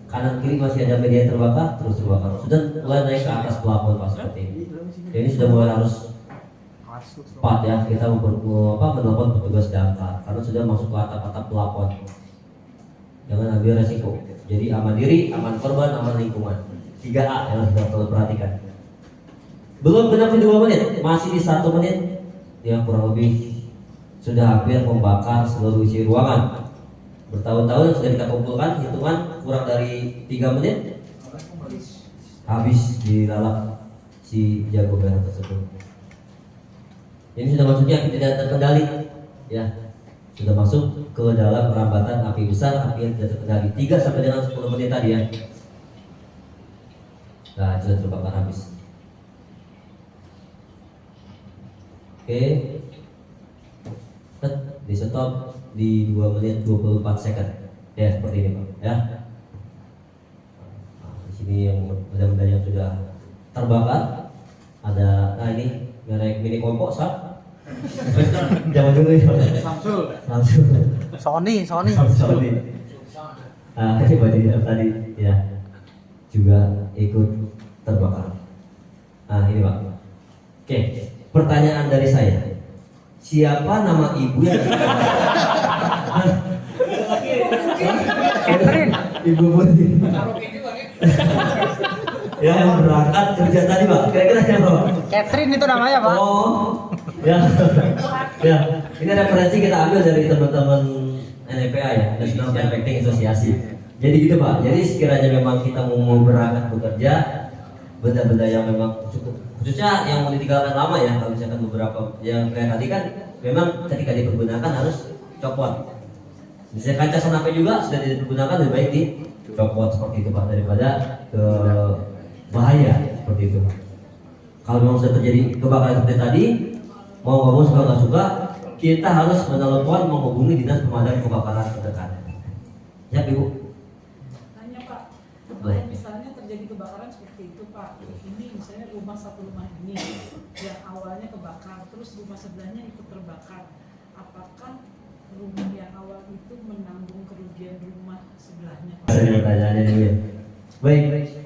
Kanan kiri masih ada media terbakar, terus terbakar. Sudah mulai naik ke atas pelapon Pak seperti ini. Jadi sudah mulai harus cepat ya kita menelpon petugas damkar karena sudah masuk ke atap-atap pelapon. Jangan ambil resiko. Jadi aman diri, aman korban, aman lingkungan. 3A yang harus kita perlu perhatikan. Belum genap di 2 menit, masih di 1 menit. Ya kurang lebih sudah hampir membakar seluruh isi ruangan. Bertahun-tahun sudah kita kumpulkan, hitungan kurang dari 3 menit habis dilalap si jago merah tersebut. Ini sudah masuknya tidak terkendali, ya sudah masuk ke dalam perambatan api besar, api yang tidak terkendali 3 sampai dengan 10 menit tadi ya. Nah, sudah terbakar habis. Oke, di stop di 2 menit 24 second ya seperti ini Pak ya. Nah, di sini yang benda-benda yang sudah terbakar ada, nah ini merek mini kompo sah. Zaman dulu ya. Samsung. Sony. Sony. Nah, ini baju yang tadi ya juga ikut terbakar. Nah ini Pak. Oke, pertanyaan dari saya. Siapa nama ibu yang Catherine. Ibu Putri. Ya yang berangkat kerja tadi Pak. Kira-kira siapa Pak? Catherine itu namanya Pak. Oh, ya, ya. Ini referensi kita ambil dari teman-teman NPA ya, National Manufacturing Association. Jadi gitu Pak. Jadi sekiranya memang kita mau berangkat bekerja, benda-benda yang memang cukup, khususnya yang mau ditinggalkan lama ya. Kalau misalkan beberapa yang kayak tadi kan, memang ketika dipergunakan harus copot. Misalnya kaca senape juga sudah dipergunakan, lebih baik dicopot seperti itu Pak, daripada ke bahaya seperti itu. Kalau memang sudah terjadi kebakaran seperti tadi, mau nggak mau suka nggak suka, kita harus menelepon menghubungi dinas pemadam kebakaran terdekat. Ya Ibu. Tanya Pak, Boleh. kalau misalnya terjadi kebakaran seperti itu Pak, ini misalnya satu rumah ini yang awalnya kebakar, terus rumah sebelahnya ikut terbakar, apakah rumah yang awal itu menanggung kerugian rumah sebelahnya? Ada pertanyaannya dulu ya. Baik.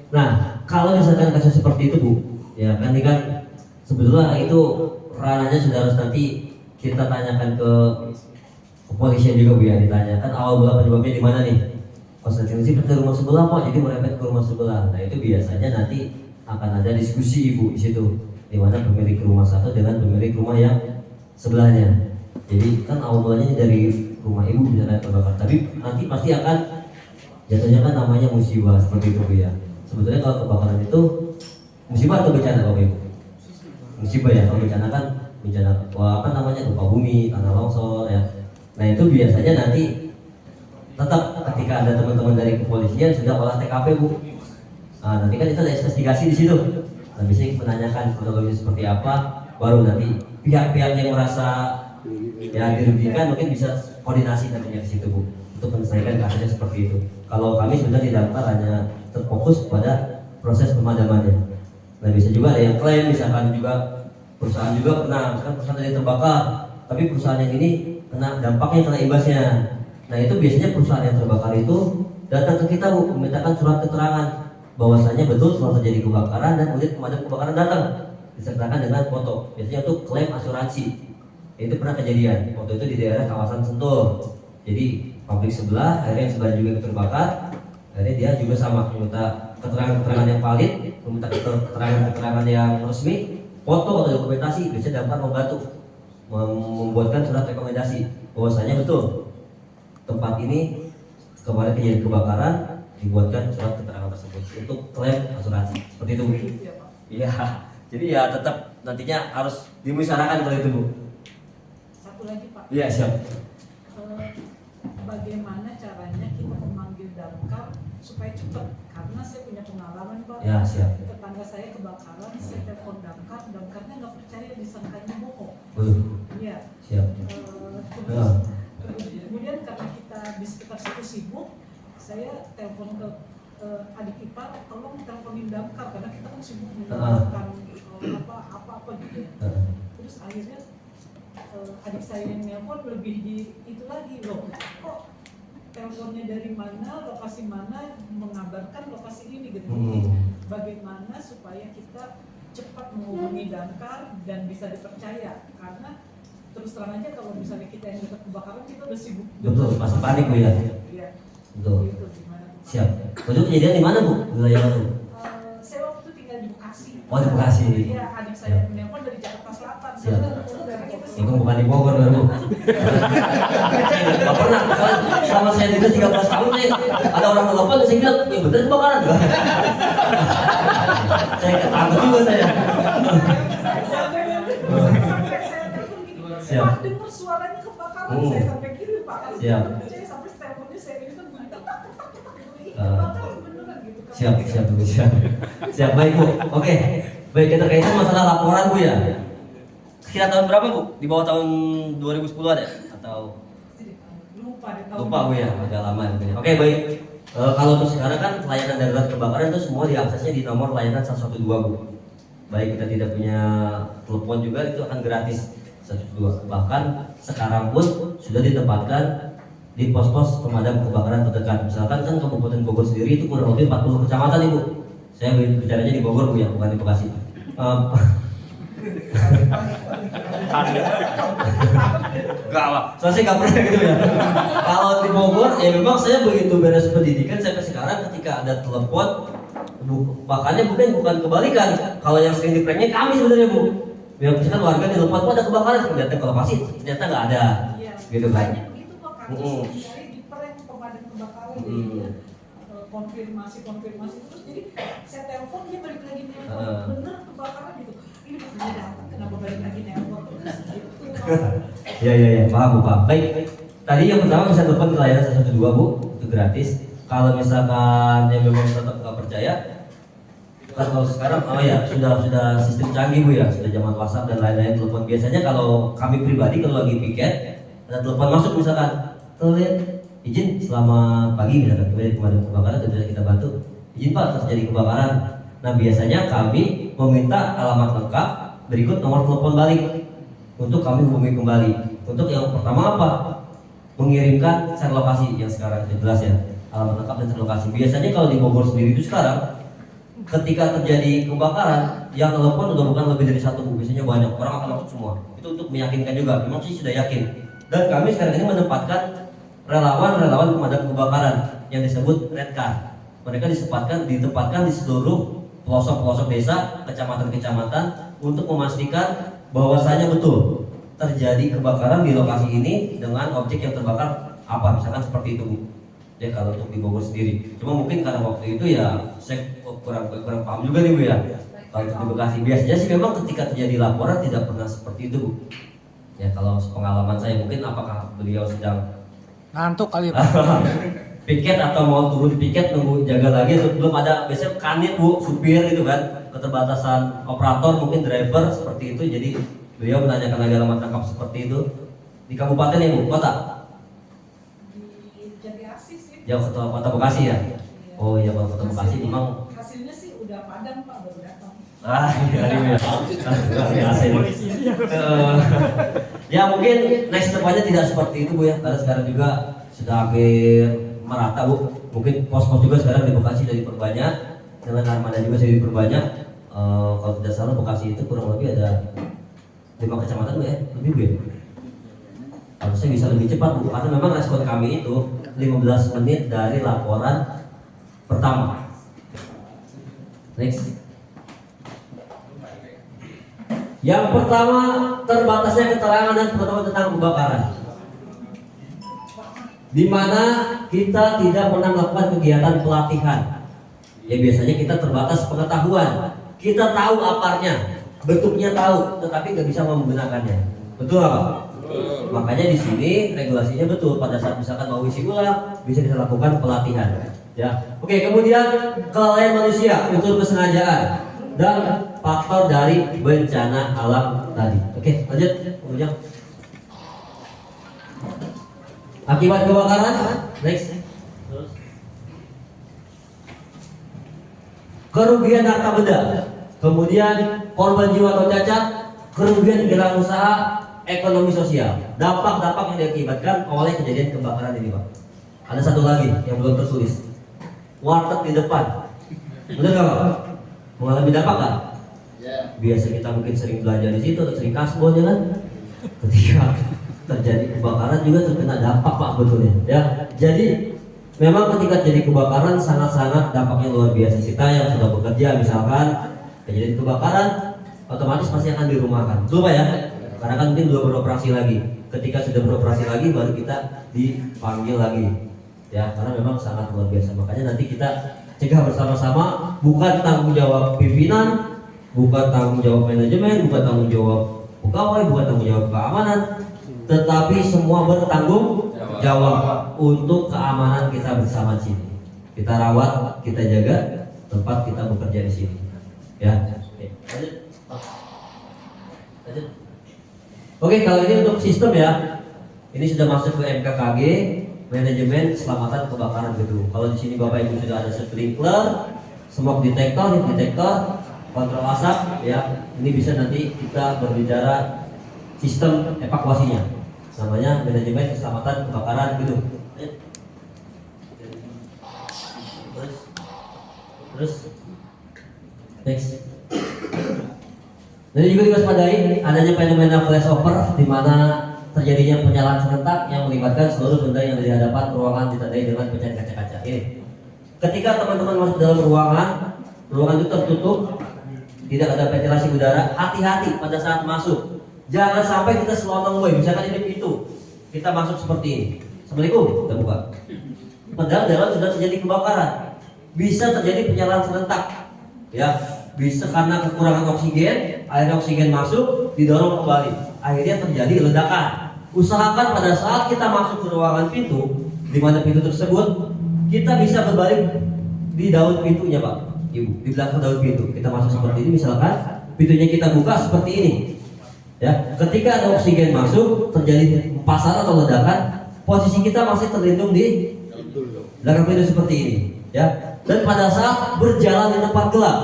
Nah, kalau misalkan kasus seperti itu Bu, ya kan ini kan sebetulnya itu ranahnya sudah harus nanti kita tanyakan ke kepolisian juga Bu ya, ditanyakan awal mula penyebabnya di mana nih. Konsentrasi ke rumah sebelah Pak, jadi merepet ke rumah sebelah. Nah itu biasanya nanti akan ada diskusi Ibu di situ, di mana pemilik rumah satu dengan pemilik rumah yang sebelahnya. Jadi kan awal mulanya ini dari rumah Ibu misalnya terbakar, tapi nanti pasti akan jatuhnya kan namanya musibah seperti itu Bu ya. Sebetulnya kalau kebakaran itu musibah atau bencana Bapak Ibu? Musibah ya, kalau bencana kan bencana apa namanya gempa bumi, tanah longsor ya. Nah itu biasanya nanti tetap ketika ada teman-teman dari kepolisian sudah olah TKP Bu. Nah, nanti kan itu ada investigasi di situ. Nah, bisa menanyakan kronologi seperti apa, baru nanti pihak-pihak yang merasa ya dirugikan mungkin bisa koordinasi nantinya di situ Bu untuk menyelesaikan kasusnya seperti itu. Kalau kami sudah di damkar hanya terfokus pada proses pemadamannya. Nah bisa juga ada yang klaim, misalkan juga perusahaan juga pernah, misalkan perusahaan tadi terbakar, tapi perusahaan yang ini kena dampaknya, kena imbasnya. Nah itu biasanya perusahaan yang terbakar itu datang ke kita Bu, memintakan surat keterangan bahwasanya betul telah terjadi kebakaran dan unit pemadam kebakaran datang, disertakan dengan foto. Biasanya untuk klaim asuransi. Itu pernah kejadian. Waktu itu di daerah kawasan Sentul. Jadi pabrik sebelah, akhirnya yang sebelah juga terbakar. Akhirnya dia juga sama meminta keterangan-keterangan yang valid, meminta keterangan-keterangan yang resmi, foto atau dokumentasi. Biasanya damkar membantu membuatkan surat rekomendasi bahwasanya betul tempat ini kemarin kejadian kebakaran, dibuatkan surat keterangan tersebut untuk klaim asuransi. Seperti itu Bu. Iya. Jadi ya tetap nantinya harus dimusyawarahkan kalau itu Bu. Satu lagi Pak. Iya siap. Bagaimana caranya kita memanggil damkar supaya cepat? Karena saya punya pengalaman Pak. Ya siap. Tetangga saya kebakaran, saya telepon damkar, damkarnya nggak percaya, disangkanya bohong. Iya. Siap. Kemudian karena kita di sekitar situ sibuk, saya telepon ke adik ipar, tolong teleponin damkar karena kita kan sibuk melakukan apa-apa gitu ya. Terus akhirnya adik saya yang nelpon lebih di itu lagi loh, kok teleponnya dari mana, lokasi mana, mengabarkan lokasi ini gitu. Bagaimana supaya kita cepat menghubungi damkar dan bisa dipercaya, karena terus terang aja kalau misalnya kita yang dekat kebakaran kita udah sibuk. Betul, pasti panik Bu ya. Iya. Betul. Itu gimana? Siap. Itu kejadian di mana Bu? Wilayah mana Bu? Saya waktu itu tinggal di Bekasi. Oh di Bekasi. Iya, adik saya menelpon dari Jakarta Selatan. Siap. Karena kita Itu sibuk. bukan di Bogor kan Bu? Gak pernah, selama saya juga 13 tahun saya ada orang telepon saya bilang, ya bener kebakaran juga. Saya ketangkep juga saya. Sampai saya telepon gini, Siap. Pak dengar suaranya kebakaran, saya sampai gini Pak. Siap. Saya sampai teleponnya saya ini kan bunyi tak gitu. Ah. Kebakaran beneran gitu. Siap, siap Bu, siap. Siap, baik Bu. Oke, baik kita kaitan masalah laporan Bu ya. Kira tahun berapa Bu? Di bawah tahun 2010 ada? Atau Lupa deh tahun. lupa Bu ya, agak lama mungkin. Oke baik. Kalau untuk sekarang kan layanan darurat kebakaran itu semua diaksesnya di nomor layanan 112 Bu. Baik kita tidak punya telepon juga itu akan gratis 112. Bahkan sekarang pun sudah ditempatkan di pos-pos pemadam kebakaran terdekat. Misalkan kan Kabupaten Bogor sendiri itu kurang lebih 40 kecamatan Ibu. Saya bicaranya di Bogor Bu ya, bukan di Bekasi. Gak apa, soalnya gak pernah gitu ya. Kalau di Bogor ya memang saya begitu beres pendidikan sampai sekarang ketika ada telepon, makanya bukan kebalikan. Kalau yang sering dipranknya kami sebenarnya Bu. Ya misalkan warga telepon tuh ada kebakaran, datang ke lokasi ternyata nggak ada, Iya. gitu kan. Banyak begitu kok kasus dari di prank pemadam kebakaran jadi konfirmasi terus jadi saya telepon dia balik lagi nelpon bener kebakaran gitu. Ini makanya datang kenapa balik lagi nelpon terus gitu. Ya, paham Bu, paham. Baik, tadi yang pertama bisa telepon ke layanan 112 Bu, itu gratis. Kalau misalkan yang memang tetap nggak percaya, kan kalau sekarang sudah sistem canggih Bu ya, sudah zaman WhatsApp dan lain-lain telepon. Biasanya kalau kami pribadi kalau lagi piket ada telepon masuk misalkan, lihat izin selamat pagi misalkan kemudian kebakaran tidak bisa kita bantu, izin Pak terjadi kebakaran. Nah biasanya kami meminta alamat lengkap berikut nomor telepon balik untuk kami hubungi kembali. Untuk yang pertama apa? Mengirimkan share lokasi yang sekarang jelas ya, alamat lengkap dan share lokasi. Biasanya kalau di Bogor sendiri itu sekarang ketika terjadi kebakaran yang telepon udah bukan lebih dari satu Bu, biasanya banyak orang akan masuk semua. Itu untuk meyakinkan juga, memang sih sudah yakin. Dan kami sekarang ini menempatkan relawan pemadam kebakaran yang disebut Red Car. Mereka ditempatkan di seluruh pelosok-pelosok desa, kecamatan-kecamatan untuk memastikan bahwasanya betul terjadi kebakaran di lokasi ini dengan objek yang terbakar apa, misalkan seperti itu Bu. Ya kalau untuk di Bogor sendiri. Cuma mungkin karena waktu itu ya saya kurang paham juga nih Bu ya. Kalau untuk di Bekasi biasanya sih memang ketika terjadi laporan tidak pernah seperti itu Bu. Ya kalau pengalaman saya mungkin apakah beliau sedang Ngantuk kali Pak. piket atau mau turun piket nunggu jaga lagi belum ada, biasanya kanit Bu, supir gitu kan, keterbatasan operator mungkin driver seperti itu, jadi beliau menanyakan lagi alamat lengkap seperti itu. Di kabupaten ya Bu, kota? Di Jati Asih sih. Ya kota Bekasi ya? Oh iya kalau kota Bekasi memang hasilnya sih udah padam Pak, baru datang. iya ya. Luar biasa ini. Ya mungkin next depannya tidak seperti itu Bu ya, karena sekarang juga sudah hampir merata Bu. Mungkin pos-pos juga sekarang di Bekasi sudah diperbanyak, dengan armada juga sudah diperbanyak. Kalau tidak salah Bekasi itu kurang lebih ada 5 kecamatan Bu ya, lebih Bu ya. Harusnya bisa lebih cepat Bu, karena memang respon kami itu 15 menit dari laporan pertama. Next. Yang pertama, terbatasnya keterangan dan pengetahuan tentang kebakaran, di mana kita tidak pernah melakukan kegiatan pelatihan. Ya biasanya kita terbatas pengetahuan, kita tahu aparnya, bentuknya tahu, tetapi nggak bisa menggunakannya. Betul nggak Pak? Makanya di sini regulasinya betul. Pada saat misalkan mau isi ulang, bisa dilakukan pelatihan. Ya. Oke, kemudian kelalaian manusia, unsur kesengajaan, dan faktor dari bencana alam tadi. Oke, lanjut. Kemudian akibat kebakaran, next. Kerugian harta benda, kemudian korban jiwa atau cacat, kerugian gila usaha, ekonomi sosial, dampak-dampak yang diakibatkan oleh kejadian kebakaran ini Pak. Ada satu lagi yang belum tertulis, warteg di depan, benar nggak Pak? Mengalami dampak nggak? Biasa kita mungkin sering belanja di situ atau sering kasbon ya kan? Ketika terjadi kebakaran juga terkena dampak Pak betulnya ya. Jadi memang ketika terjadi kebakaran sangat-sangat dampaknya luar biasa. Kita yang sudah bekerja misalkan kejadian kebakaran otomatis pasti akan dirumahkan, betul Pak ya? Karena kan mungkin belum beroperasi lagi. Ketika sudah beroperasi lagi baru kita dipanggil lagi ya, karena memang sangat luar biasa. Makanya nanti kita cegah bersama-sama, bukan tanggung jawab pimpinan, bukan tanggung jawab manajemen, bukan tanggung jawab pegawai, bukan tanggung jawab keamanan, tetapi semua bertanggung jawab untuk keamanan kita bersama di sini. Kita rawat, kita jaga tempat kita bekerja di sini. Ya. Oke, lanjut. Lanjut. Oke, kalau ini untuk sistem ya. Ini sudah masuk ke MKKG, manajemen keselamatan kebakaran gedung. Kalau di sini Bapak Ibu sudah ada sprinkler, smoke detector, heat detector, kontrol asap ya. Ini bisa nanti kita berbicara sistem evakuasinya. Namanya manajemen keselamatan kebakaran gedung. Terus next. Dan juga diwaspadai adanya fenomena flashover di mana terjadinya penyalaan serentak yang melibatkan seluruh benda yang ada di hadapan ruangan ditandai dengan pecahan kaca-kaca. Ini ketika teman-teman masuk dalam ruangan itu tertutup, tidak ada ventilasi udara, hati-hati pada saat masuk. Jangan sampai kita selonong boy, misalkan ini pintu, kita masuk seperti ini. Assalamualaikum, kita buka. Padahal dalam sudah terjadi kebakaran, bisa terjadi penyalaan serentak, ya. Bisa karena kekurangan oksigen, air oksigen masuk, didorong kembali, akhirnya terjadi ledakan. Usahakan pada saat kita masuk ke ruangan pintu, di mana pintu tersebut, kita bisa berbalik di daun pintunya Pak, Ibu, di belakang daun pintu. Kita masuk seperti ini, misalkan pintunya kita buka seperti ini. Ya, ketika ada oksigen masuk, terjadi empasan atau ledakan, posisi kita masih terlindung di belakang pintu seperti ini. Ya, dan pada saat berjalan di tempat gelap,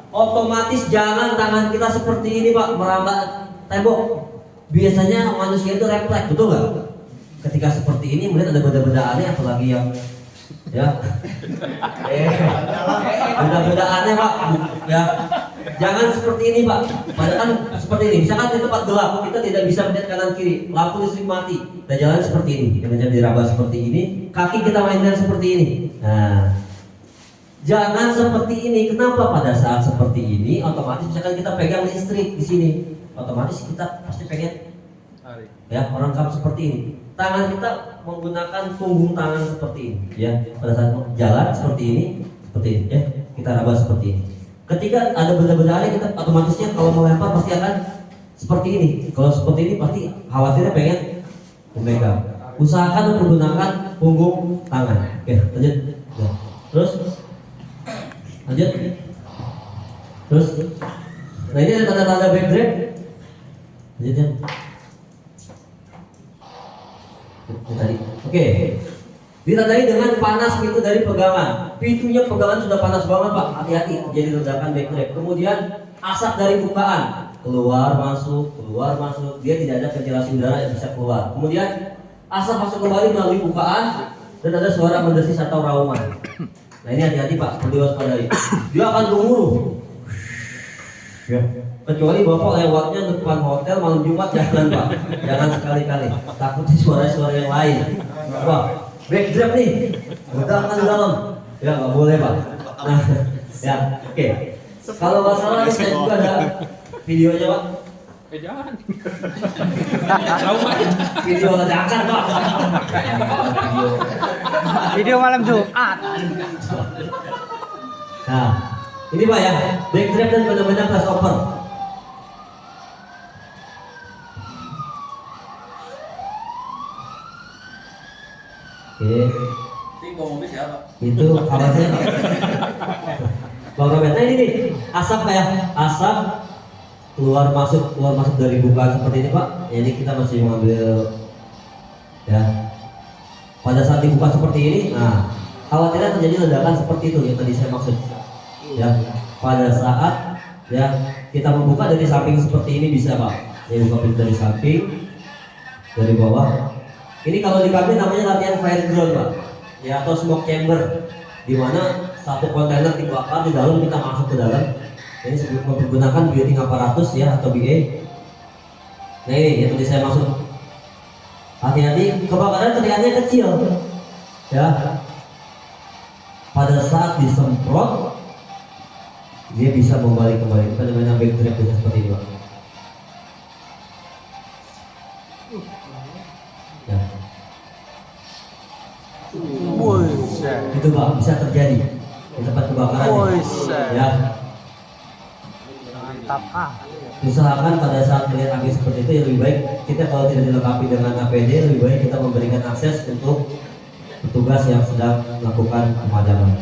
otomatis jangan tangan kita seperti ini Pak, merambat tembok. Biasanya manusia itu refleks, betul nggak? Ketika seperti ini melihat ada benda-benda aneh, apalagi yang ya benda-benda aneh Pak, ya jangan seperti ini Pak. Padahal kan seperti ini, misalkan di tempat gelap kita tidak bisa melihat kanan kiri, lampu listrik mati, dan jalan seperti ini, dengan diraba seperti ini, kaki kita mainkan seperti ini. Nah, jangan seperti ini. Kenapa? Pada saat seperti ini, otomatis misalkan kita pegang listrik di sini, otomatis kita pasti pengen ya merengkap seperti ini. Tangan kita menggunakan punggung tangan seperti ini, ya. Pada saat jalan seperti ini, ya. Kita raba seperti ini. Ketika ada benda-benda aneh, kita otomatisnya kalau melempar pasti akan seperti ini. Kalau seperti ini pasti khawatirnya pengen memegang. Usahakan menggunakan punggung tangan. Oke, lanjut. Ya. Terus lanjut. Terus nah ini ada tanda-tanda backdraft. Lanjut ya. Tadi. Oke. Ditandai dengan panas pintu dari pegangan. Pintunya pegangan sudah panas banget Pak. Hati-hati terjadi ledakan backdraft. Kemudian asap dari bukaan, keluar masuk. Dia tidak ada ventilasi udara yang bisa keluar. Kemudian asap masuk kembali melalui bukaan dan ada suara mendesis atau raungan. Nah ini hati-hati Pak, perlu diwaspadai. Dia akan gemuruh. Ya. Kecuali Bapak lewatnya depan hotel malam Jumat, jangan Pak. Jangan sekali-kali. Takutnya suara-suara yang lain. Wah, backdraft nih. Ledakan di dalam. Ya nggak boleh Pak. Nah, ya oke. Kalau nggak salah saya juga ada videonya Pak. Jangan. Video ledakan Pak. Video malam Jumat. Nah, ini Pak ya, backdraft dan benda-benda flashover. Oke. Ini bawa mobil siapa? Itu kabarnya. Bang Robert, nah ini nih, asap Pak ya, asap keluar masuk dari bukaan seperti ini Pak. Jadi kita masih mengambil ya. Pada saat dibuka seperti ini, nah khawatirnya terjadi ledakan seperti itu yang tadi saya maksud. Ya, pada saat ya kita membuka dari samping seperti ini bisa Pak. Saya buka pintu dari samping, dari bawah. Ini kalau di kami namanya latihan fire ground Pak, ya atau smoke chamber, di mana satu kontainer dibakar di dalam, kita masuk ke dalam. Ini menggunakan breathing apparatus ya atau BA. Nah ini yang tadi saya masuk. Hati-hati, kebakaran terlihatnya kecil, ya. Pada saat disemprot, dia bisa kembali. Kita namanya backtrack bisa seperti ini Pak. Ya. Buset. Itu Pak bisa terjadi di tempat kebakaran. Buset. Ya. Mantap ah. Usahakan pada saat melihat api seperti itu, yang lebih baik kita kalau tidak dilengkapi dengan APD, lebih baik kita memberikan akses untuk petugas yang sedang melakukan pemadaman.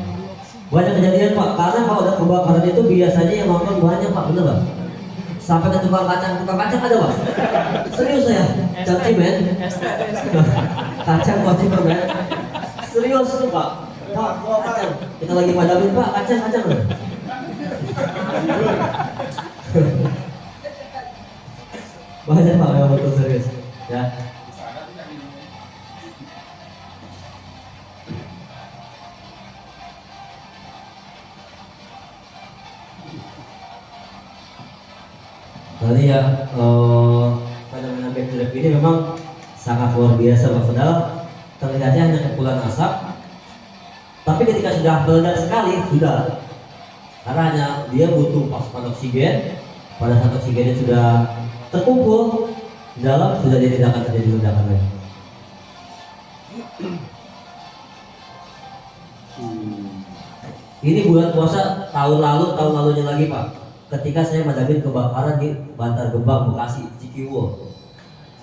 Banyak kejadian Pak, karena kalau ada kebakaran itu biasanya yang nonton banyak Pak, bener Pak? Sampai ke tukang kacang ada Pak? Serius saya, men. Kacang wajib men. Serius tuh Pak. Pak, kacang. Kita lagi padamin Pak, kacang. Banyak Pak yang betul serius, ya. Tadi ya fenomena backdraft ini memang sangat luar biasa Pak. Padahal terlihatnya hanya kepulan asap, tapi ketika sudah meledak sekali sudah, karena hanya dia butuh pasukan oksigen. Pada saat oksigennya sudah terkumpul di dalam, sudah tidak akan terjadi ledakan lagi. Ini bulan puasa tahun lalunya lagi Pak, ketika saya madamin kebakaran di Bantar Gebang, Bekasi, Cikiwo.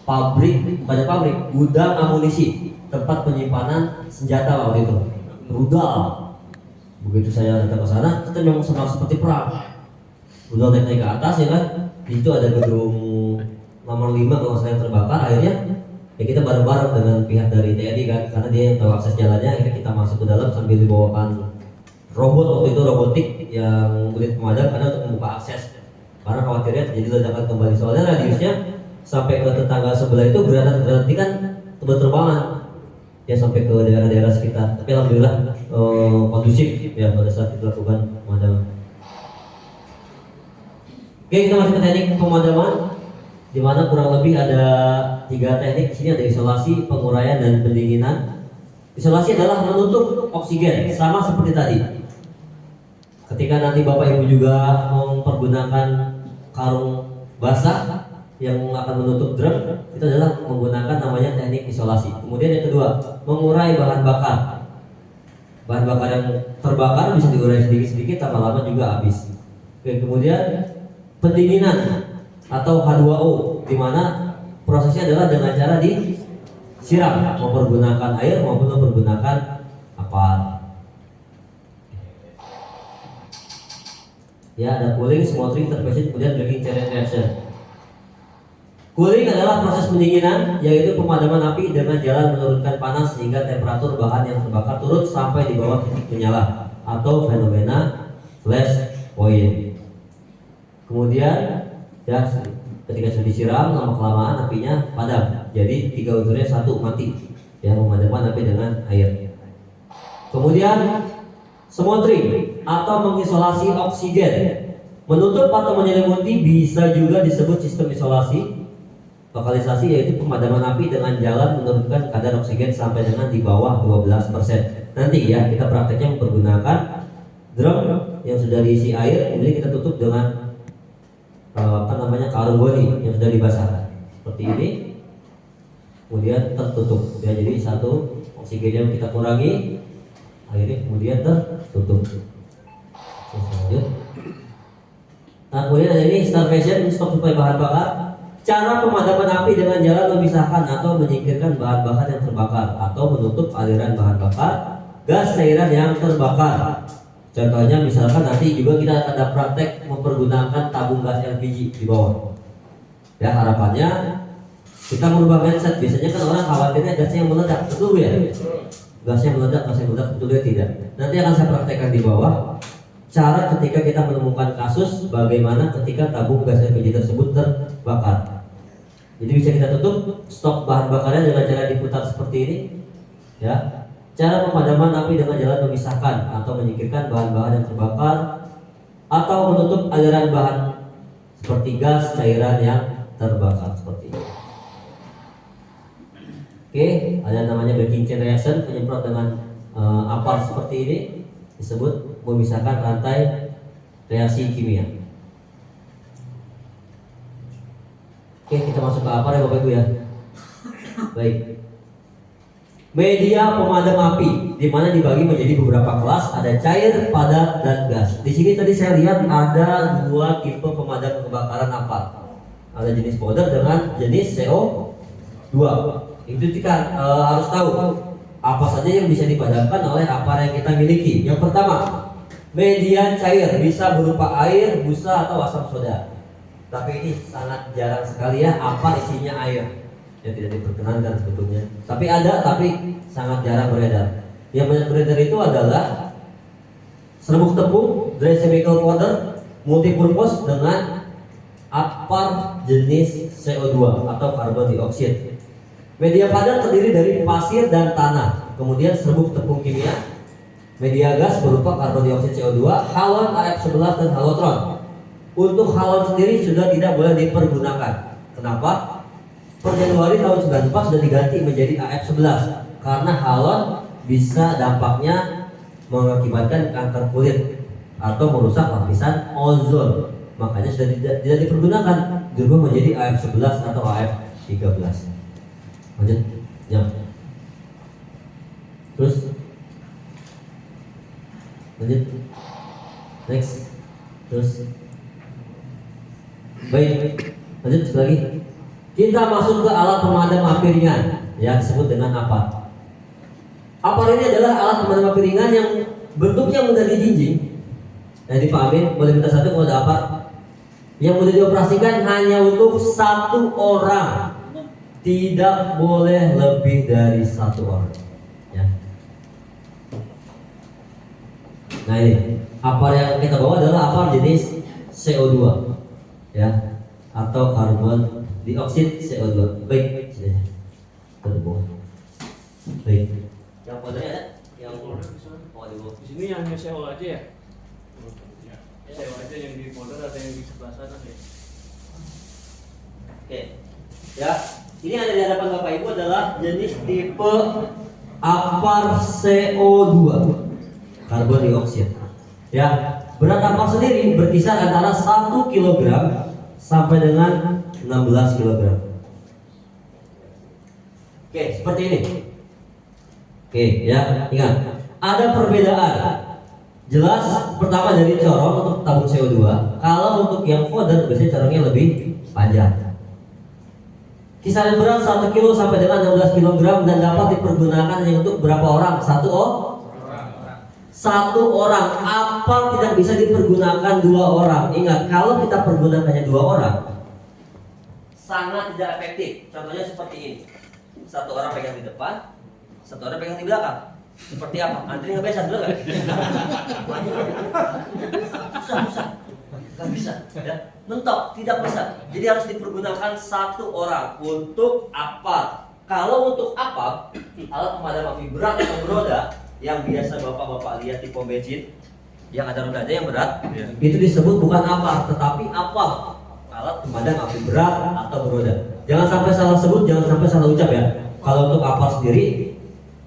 Bukannya pabrik, gudang amunisi, tempat penyimpanan senjata waktu itu, rudal. Begitu saya datang ke sana, kita memang seperti perang. Rudal naik ke atas ya kan, di situ ada gedung nomor 5 kalau saya terbakar. Akhirnya ya kita bareng-bareng dengan pihak dari TNI kan, karena dia yang tahu akses jalannya. Akhirnya kita masuk ke dalam sambil dibawakan robot, waktu itu robotik yang unit pemadam, karena untuk membuka akses, karena khawatirnya terjadi ledakan kembali. Soalnya radiusnya sampai ke tetangga sebelah itu granat kan berterbangan ya sampai ke daerah-daerah sekitar. Tapi alhamdulillah kondusif ya pada saat kita lakukan pemadaman. Oke, kita masuk ke teknik pemadaman, di mana kurang lebih ada 3 teknik. Di sini ada isolasi, penguraian, dan pendinginan. Isolasi adalah menutup oksigen, sama seperti tadi. Ketika nanti Bapak Ibu juga mempergunakan karung basah yang akan menutup drum, itu adalah menggunakan namanya teknik isolasi. Kemudian yang kedua, mengurai bahan bakar. Bahan bakar yang terbakar bisa diurai sedikit-sedikit, lama-lama juga habis. Oke, kemudian pendinginan atau H2O, di mana prosesnya adalah dengan cara disiram, mempergunakan air maupun mempergunakan apa? Ya, ada cooling, smothering, intervention, kemudian breaking chain reaction. Cooling adalah proses pendinginan, yaitu pemadaman api dengan jalan menurunkan panas sehingga temperatur bahan yang terbakar turun sampai di bawah titik menyala atau fenomena flash point. Kemudian ya ketika sudah disiram, lama kelamaan apinya padam. Jadi 3 unsurnya, 1 mati, ya, memadamkan api dengan air. Kemudian smothering atau mengisolasi oksigen, menutup atau menyelimuti, bisa juga disebut sistem isolasi. Lokalisasi yaitu pemadaman api dengan jalan menurunkan kadar oksigen sampai dengan di bawah 12%. Nanti ya kita prakteknya menggunakan drum yang sudah diisi air, kemudian kita tutup dengan karung goni yang sudah dibasahkan seperti ini, kemudian tertutup ya. Jadi 1 oksigennya kita kurangi, akhirnya kemudian tertutup. Nah, kemudian ada ini starvation, stop supply bahan bakar. Cara pemadaman api dengan jalan memisahkan atau menyingkirkan bahan bakar yang terbakar atau menutup aliran bahan bakar gas cairan yang terbakar. Contohnya misalkan nanti juga kita akan ada praktek mempergunakan tabung gas LPG di bawah. Ya, harapannya kita merubah mindset. Biasanya kan orang khawatirnya gasnya yang meledak, betul ya? Gasnya meledak, betul ya? Tidak. Nanti akan saya praktekkan di bawah cara ketika kita menemukan kasus bagaimana ketika tabung gas LPG tersebut terbakar. Jadi bisa kita tutup stok bahan bakarnya dengan cara diputar seperti ini, ya. Cara pemadaman api dengan jalan memisahkan atau menyingkirkan bahan-bahan yang terbakar atau menutup aliran bahan seperti gas, cairan yang terbakar seperti ini. Oke, ada namanya breaking chain reaction, penyemprot dengan apar seperti ini disebut memisahkan rantai reaksi kimia. Oke, kita masuk ke apar ya Bapak Ibu ya. Baik. Media pemadam api, di mana dibagi menjadi beberapa kelas, ada cair, padat, dan gas. Di sini tadi saya lihat ada dua tipe pemadam kebakaran apar. Ada jenis powder dengan jenis CO2. Itu kita harus tahu apa saja yang bisa dipadamkan oleh apar yang kita miliki. Yang pertama, media cair, bisa berupa air, busa, atau asam soda. Tapi ini sangat jarang sekali ya apar isinya air. Ya tidak diperkenankan sebetulnya. Tapi ada, tapi sangat jarang beredar. Yang banyak beredar itu adalah serbuk tepung, dry chemical powder, multipurpose dengan apar jenis CO2 atau karbon dioksida. Media padat terdiri dari pasir dan tanah. Kemudian serbuk tepung kimia. Media gas berupa karbon dioksida CO2, halon AF11 dan halotron. Untuk halon sendiri sudah tidak boleh dipergunakan. Kenapa? Per Januari tahun 94 sudah diganti menjadi AF11 karena halon bisa dampaknya mengakibatkan kanker kulit atau merusak lapisan ozon. Makanya sudah tidak dipergunakan, berubah menjadi AF11 atau AF13. Lanjut, ya. Terus lanjut, next, terus baik, lanjut sekali lagi. Kita masuk ke alat pemadam api ringan yang disebut dengan apar. Apar ini adalah alat pemadam api ringan yang bentuknya mudah dijinjing. Dipahami, boleh minta satu kalau ada apar. Yang mudah dioperasikan hanya untuk satu orang, tidak boleh lebih dari satu orang. Ya. Nah ini apar yang kita bawa adalah apar jenis CO2, ya, atau karbon dioksida CO2. Baik, sudah. Terbuat. Baik. Yang powdernya ada? Yang Di sini yang hanya CO aja ya? CO aja yang di powder, ada yang di sebelah sana sih. Oke. Ya, ini ada di hadapan Bapak Ibu adalah jenis tipe apar CO2, karbon dioksida. Ya, berat apar sendiri berkisar antara 1 kg sampai dengan 16 kg. Oke, seperti ini. Oke, ya, ingat. Ada perbedaan. Jelas, pertama dari corong untuk tabung CO2. Kalau untuk yang powder biasanya corongnya lebih panjang. Kisaran berat 1 kg sampai dengan 16 kg dan dapat dipergunakan hanya untuk berapa orang? Satu orang. Apar tidak bisa dipergunakan 2 orang. Ingat, kalau kita pergunakannya 2 orang, sangat tidak efektif. Contohnya seperti ini. Satu orang pegang di depan, satu orang pegang di belakang. Seperti apa? Antri ngebesan dulu nggak? Susah. Nggak bisa. Ya. Mentok, tidak bisa. Jadi harus dipergunakan satu orang untuk apar. Kalau untuk apar, alat pemadam api berat atau beroda yang biasa bapak-bapak lihat di pom bensin, yang ada rodanya yang berat, itu disebut bukan apar, tetapi apar. Alat pemadam api berat atau beroda. Jangan sampai salah sebut, jangan sampai salah ucap ya. Kalau untuk apar sendiri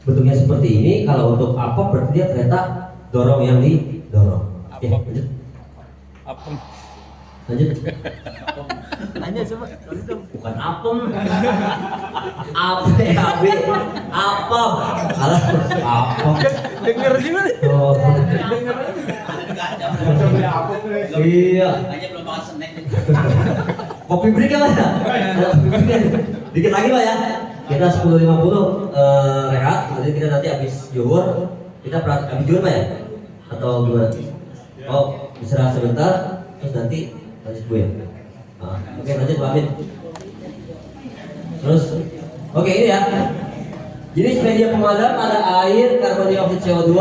bentuknya seperti ini, kalau untuk apar berarti dia kereta dorong yang didorong. Oke, lanjut. Lanjut. Tanya coba. Bukan apem. AB. Apem. Alah, apem. Dengar juga nih. Oh. Iya. Aja belum makan snack. Kopi break ya Pak ya? Kopi break. Dikit lagi Pak ya. Kita 10.50 rehat. Nanti kita nanti habis zuhur. Kita habis zuhur Pak ya? Atau gimana? Oh, istirahat sebentar. Terus nanti lanjut Bu ya. Oke, lanjut Pak Amin. Terus, oke ini ya. Jenis media pemadam ada air, karbon dioksida CO2,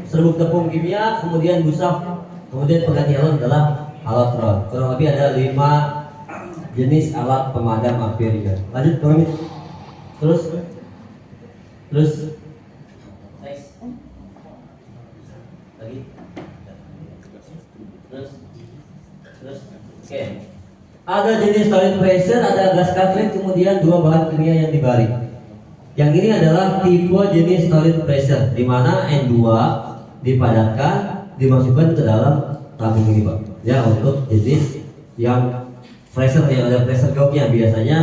serbuk tepung kimia, kemudian busa, kemudian pengganti halon adalah halotron. Kurang lebih ada 5 jenis alat pemadam api ringan. Lanjut, Bang Amit. Terus. Next. Lagi. Terus. Oke. Ada jenis solid pressure, ada gas cartridge, kemudian dua bahan kimia yang dibalik. Yang ini adalah tipe jenis solid pressure, di mana N2 dipadatkan, dimasukkan ke dalam tabung ini, Pak. Ya, untuk jenis yang pressure, yang ada pressure gauge-nya, biasanya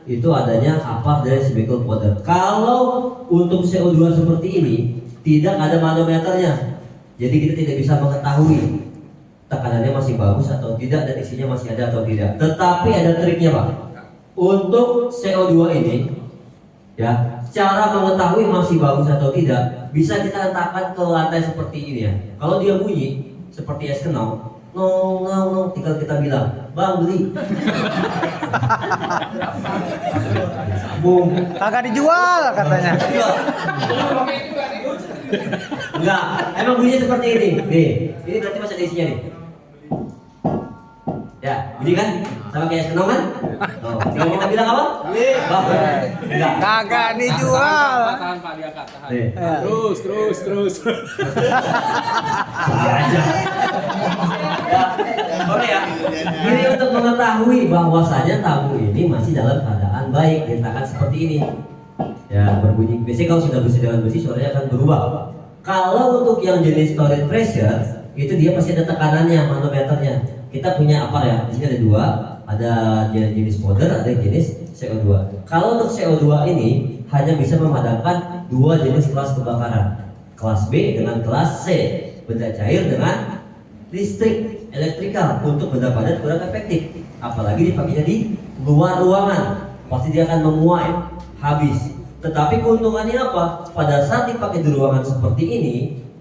itu adanya apa dari chemical powder. Kalau untuk CO2 seperti ini tidak ada manometernya, jadi kita tidak bisa mengetahui tekanannya masih bagus atau tidak dan isinya masih ada atau tidak. Tetapi ada triknya, Pak. Untuk CO2 ini, ya, cara mengetahui masih bagus atau tidak bisa kita letakkan ke lantai seperti ini ya. Kalau dia bunyi seperti es kenong, nong, tinggal kita bilang, Bang beli. Sambung. Kagak dijual katanya. Enggak, emang bunyinya seperti ini. Nih, ini berarti masih ada isinya nih. Ya, bunyi kan? Sama kayak es kenong kan? Oh, tinggal kita bilang apa? Bang. Enggak. Kagak dijual. Tahan Pak, diangkat, tahan. Nih. Ya. Terus. Aja. Ya, oke ya. Ini untuk mengetahui bahwasanya tabung ini masih dalam keadaan baik, diletakkan seperti ini. Ya, berbunyi. Biasanya kalau sudah bersih dengan bersih suaranya akan berubah. Kalau untuk yang jenis storage pressure itu dia pasti ada tekanannya, manometernya. Kita punya apa ya? Di sini ada dua, ada jenis powder, ada jenis CO2. Kalau untuk CO2 ini hanya bisa memadamkan dua jenis kelas kebakaran, kelas B dengan kelas C, benda cair dengan listrik, elektrikal. Untuk benda padat kurang efektif, apalagi dipakainya di luar ruangan, pasti dia akan memuai, habis. Tetapi keuntungannya apa? Pada saat dipakai di ruangan seperti ini,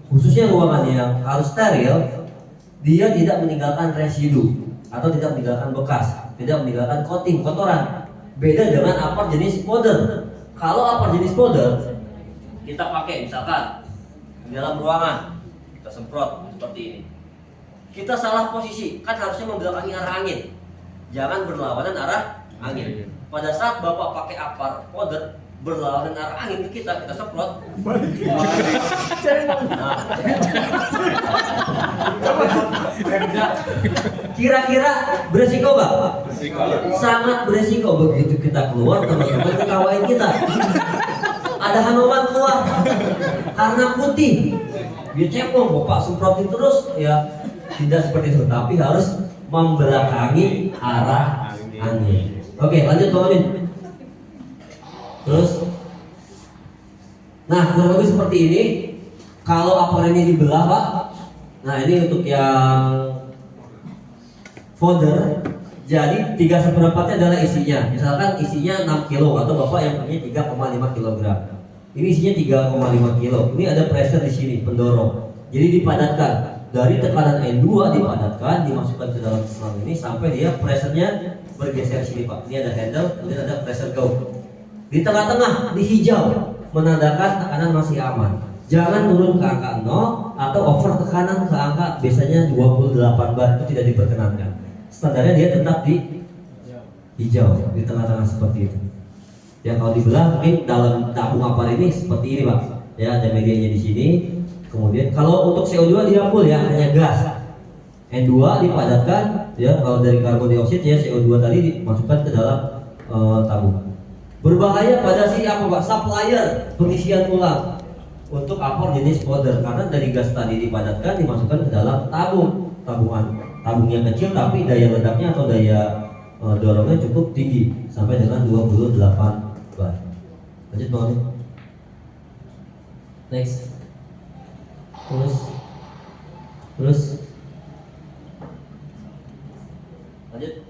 khususnya ruangan yang harus steril, dia tidak meninggalkan residu atau tidak meninggalkan bekas, tidak meninggalkan coating, kotoran. Beda dengan apar jenis powder. Kalau apar jenis powder kita pakai misalkan di dalam ruangan, kita semprot seperti ini. Kita salah posisi, kan harusnya membelakangi arah angin, jangan berlawanan arah angin. Pada saat Bapak pakai apar powder berlawanan arah angin ke kita semprot. Kira-kira beresiko nggak? Sangat beresiko. Begitu kita keluar, teman-teman ketawain kita. Ada Hanuman keluar karena putih. Dia cebong, Bapak semprotin terus, ya tidak seperti itu. Tapi harus membelakangi arah angin. Oke, lanjut Bang Amin. Terus, nah kurang lebih seperti ini. Kalau apar ini dibelah, Pak. Nah ini untuk yang folder, jadi 3/4 adalah isinya. Misalkan isinya 6 kilo atau Bapak yang punya 3,5 kg. Ini isinya 3,5 kilo. Ini ada pressure di sini, pendorong. Jadi dipadatkan dari tekanan N2, dipadatkan, dimasukkan ke dalam selang ini sampai dia pressure-nya bergeser sini, Pak. Ini ada handle, kemudian ada pressure gauge. Di tengah-tengah di hijau menandakan tekanan masih aman. Jangan turun ke angka 0 atau over tekanan ke angka biasanya 28 bar, itu tidak diperkenankan. Standarnya dia tetap di hijau, di tengah-tengah seperti itu. Ya kalau dibelah mungkin dalam tabung apar ini seperti ini, Pak. Ya ada medianya di sini. Kemudian kalau untuk CO2 dia full ya, hanya gas. N2 dipadatkan ya, kalau dari karbon dioksida ya CO2 tadi dimasukkan ke dalam tabung. Berbahaya pada si apa, Pak? Supplier pengisian ulang untuk apar jenis powder, karena dari gas tadi dipadatkan dimasukkan ke dalam tabung yang kecil tapi daya ledaknya atau daya dorongnya cukup tinggi sampai dengan 28 bar. Lanjut Bang Amin. Next. Terus lanjut.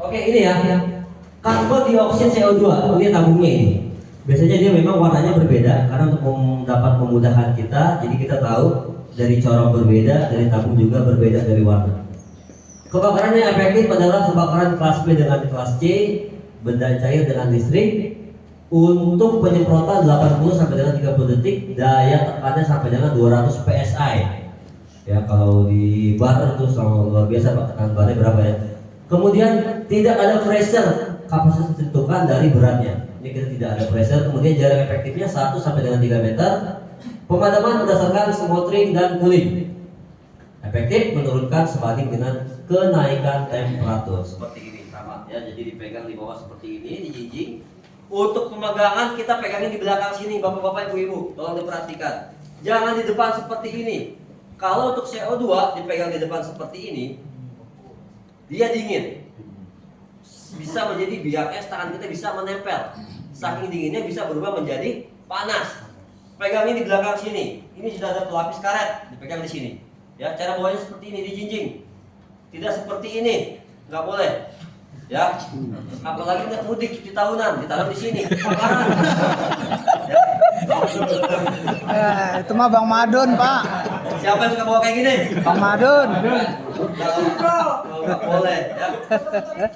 Oke, ini ya, karbon dioksida CO2, ini tabungnya ini. Biasanya dia memang warnanya berbeda karena untuk dapat memudahkan kita, jadi kita tahu dari corong berbeda, dari tabung juga berbeda dari warna. Kebakaran yang efektif adalah kebakaran kelas B dengan kelas C, benda cair dengan listrik. Untuk penyemprotan 80 sampai dengan 30 detik, daya tekannya sampai dengan 200 PSI. Ya, kalau di bar itu sama luar biasa Pak, tekanan barnya berapa ya. Kemudian tidak ada pressure, kapasitas ditentukan dari beratnya. Ini kita tidak ada pressure. Kemudian jarak efektifnya 1 sampai dengan 3 meter. Pemadaman berdasarkan smothering dan cooling. Efektif menurunkan sebanding dengan kenaikan temperatur. Seperti ini sama ya. Jadi dipegang di bawah seperti ini, dijinjing. Untuk pemegangan kita pegangin di belakang sini, bapak-bapak, ibu-ibu. Tolong diperhatikan. Jangan di depan seperti ini. Kalau untuk CO2 dipegang di depan seperti ini, dia dingin. Bisa menjadi biar es tangan kita bisa menempel. Saking dinginnya bisa berubah menjadi panas. Pegangin di belakang sini. Ini sudah ada pelapis karet, dipegang di sini. Ya, cara bawanya seperti ini, dijinjing. Tidak seperti ini, nggak boleh. Ya, apalagi nggak mudik cuci tahunan, ditaruh di sini. Makanan. Ya. Itu mah Bang Madun, Pak. Siapa yang suka bawa kayak gini? Bang Madun. Nggak boleh. Ya.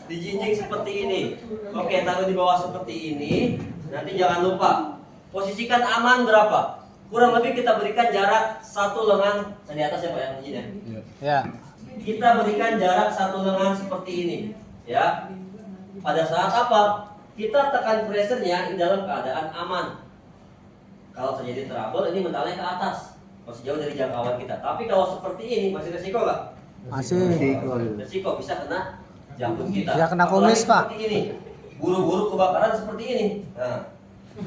Dijinjing seperti ini. Oke, taruh di bawah seperti ini. Nanti jangan lupa posisikan aman berapa? Kurang lebih kita berikan jarak 1 lengan. Di atas ya Pak yang izin ya. Ya. Kita berikan jarak 1 lengan seperti ini. Ya. Pada saat apa? Kita tekan pressernya di dalam keadaan aman. Kalau terjadi trouble ini mentalnya ke atas, masih jauh dari jangkauan kita. Tapi kalau seperti ini masih resiko nggak? Masih. Resiko bisa kena jantung kita. Bisa kena kumis, Apalagi Pak. Seperti ini, buru-buru kebakaran seperti ini. Nah,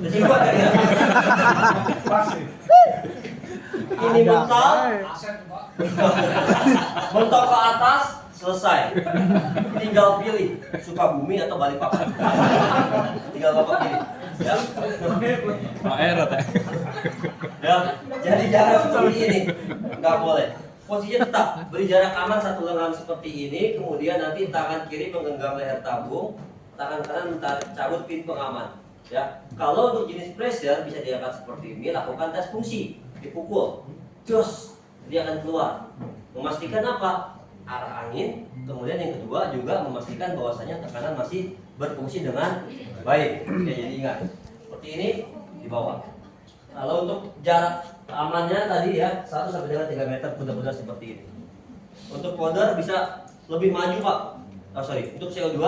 resiko ada ya? Ini mental, mentok ke atas, selesai. Tinggal pilih Sukabumi atau Balikpapan. Tinggal bapak pilih. Ya. Ya, jadi jangan seperti ini, nggak boleh. Posisinya tetap beri jarak aman 1 lengan seperti ini. Kemudian nanti tangan kiri menggenggam leher tabung, tangan kanan cabut pin pengaman. Ya, kalau untuk jenis pressure bisa diangkat seperti ini. Lakukan tes fungsi, dipukul, terus dia akan keluar. Memastikan apa? Arah angin. Kemudian yang kedua juga memastikan bahwasanya tekanan masih berfungsi dengan baik. Ya, jadi ingat seperti ini di bawah. Kalau untuk jarak amannya tadi ya 1 sampai dengan 3 meter benar-benar seperti ini. Untuk powder bisa lebih maju Pak. Untuk CO2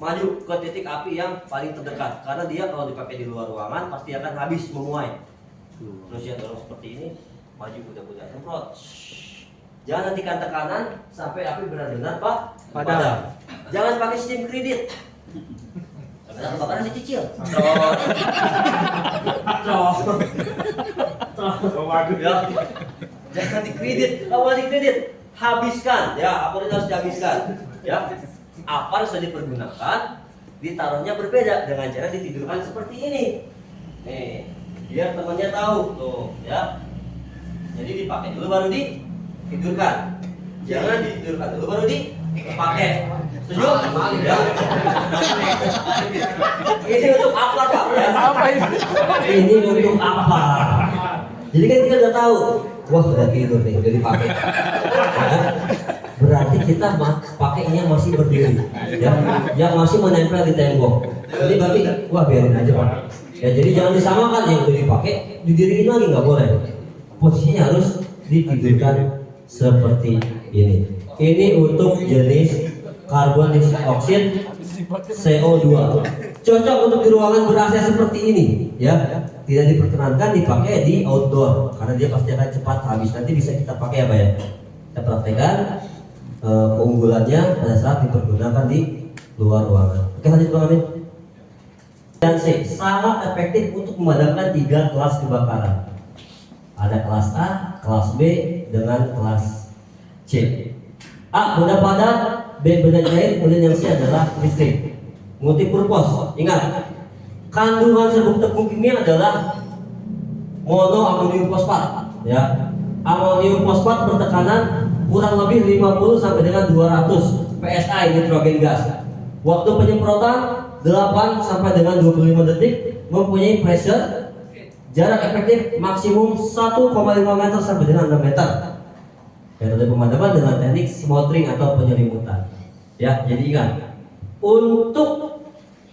maju ke titik api yang paling terdekat karena dia kalau dipakai di luar ruangan pasti akan habis memuai. Terus ya dorong seperti ini, maju mudah-mudahan semprot. Jangan hentikan tekanan sampai api benar-benar Pak padam. Jangan pakai sistem kredit. Karena kebakaran dicicil. Ya. Jangan dikredit. Kalau dikredit, habiskan. Ya, apa yang harus dihabiskan. Ya. Apa yang sudah dipergunakan, ditaruhnya berbeda dengan cara ditidurkan seperti ini. Nih, biar temannya tahu tuh, ya. Jadi dipakai dulu baru ditidurkan. Jangan ditidurkan dulu baru dipakai. Setuju? Ya. Ini untuk apa Pak? Ya. Apa ini? Ini untuk apa? Jadi kan kita udah tahu, wah udah tidur nih, udah dipakai. Ya, berarti kita pakainya masih berdiri, ya, yang masih menempel di tembok. Jadi berarti, wah biarin aja Pak. Ya, jadi jangan disamakan yang udah dipakai, didiriin lagi nggak boleh. Posisinya harus ditidurkan seperti ini. Ini untuk jenis karbon dioksida CO2. Cocok untuk di ruangan ber-AC seperti ini, ya. Tidak diperkenankan dipakai di outdoor karena dia pasti akan cepat habis. Nanti bisa kita pakai apa ya? Kita praktekkan keunggulannya pada saat dipergunakan di luar ruangan. Oke, lanjut Bang Amin. Dan C, sangat efektif untuk memadamkan 3 kelas kebakaran. Ada kelas A, kelas B, dengan kelas C. A, benda padat, B, benda cair, kemudian yang C adalah listrik. Multipurpose, ingat, kandungan serbuk tepung kimia adalah monoamonium fosfat. Ya, amonium fosfat bertekanan kurang lebih 50 sampai dengan 200 psi nitrogen gas. Waktu penyemprotan 8 sampai dengan 25 detik, mempunyai pressure, jarak efektif maksimum 1,5 meter sampai dengan 6 meter. Metode pemadaman dengan teknik smothering atau penyelimutan. Ya, jadi ingat, untuk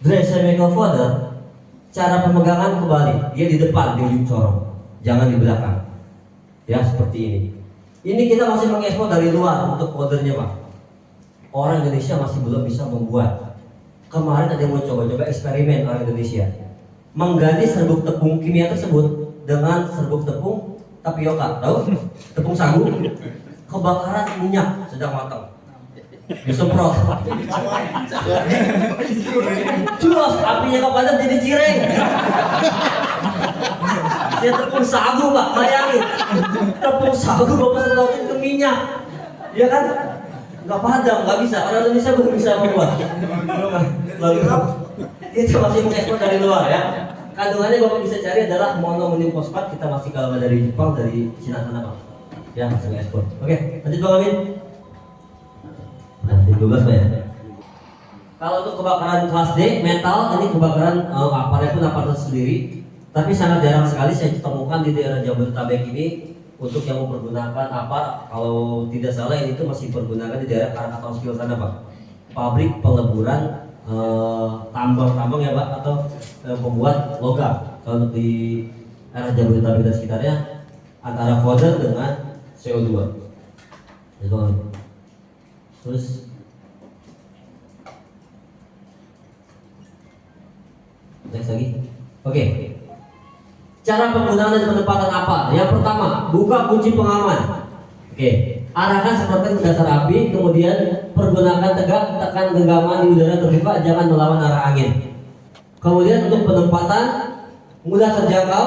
dry chemical powder, cara pemegangan kembali, dia di depan di ujung corong, jangan di belakang. Ya, seperti ini. Ini kita masih mengekspor dari luar untuk powdernya Pak. Orang Indonesia masih belum bisa membuat. Kemarin ada yang mau coba-coba eksperimen orang Indonesia, mengganti serbuk tepung kimia tersebut dengan serbuk tepung tapioka, tahu? Tepung sagu, kebakaran minyak sedang matang, disemprot, jelas apinya kepadam jadi cireng. Dia tepung sagu Pak, bayangin, tepung sagu bapak semprotin ke minyak, ya kan? Nggak padam, nggak bisa. Orang Indonesia belum bisa membuat. Lalu itu masih mengekspor dari luar ya. Kandungannya bapak bisa cari adalah monoaminium fosfat. Kita masih kalau dari Jepang, dari Cina sana Pak. Ya masih mengekspor. Oke, lanjut Bang Amin. Nah, 12 Pak ya. Kalau untuk kebakaran kelas D metal, ini kebakaran aparatnya pun aparat sendiri. Tapi sangat jarang sekali saya temukan di daerah Jabodetabek ini. Untuk yang mempergunakan apa, kalau tidak salah ini tuh masih dipergunakan di daerah Krakatau Skill sana Pak. Pabrik peleburan tambang-tambang ya Pak, atau pembuat logam. Kalau di daerah Jabodetabek dan sekitarnya antara powder dengan CO2. Terus next lagi. Oke. Cara penggunaan dan penempatan apa? Yang pertama, buka kunci pengaman. Oke, arahkan seperti ke dasar api, kemudian pergunakan tegak, tekan genggaman di udara terbuka, jangan melawan arah angin. Kemudian untuk penempatan, mudah terjangkau,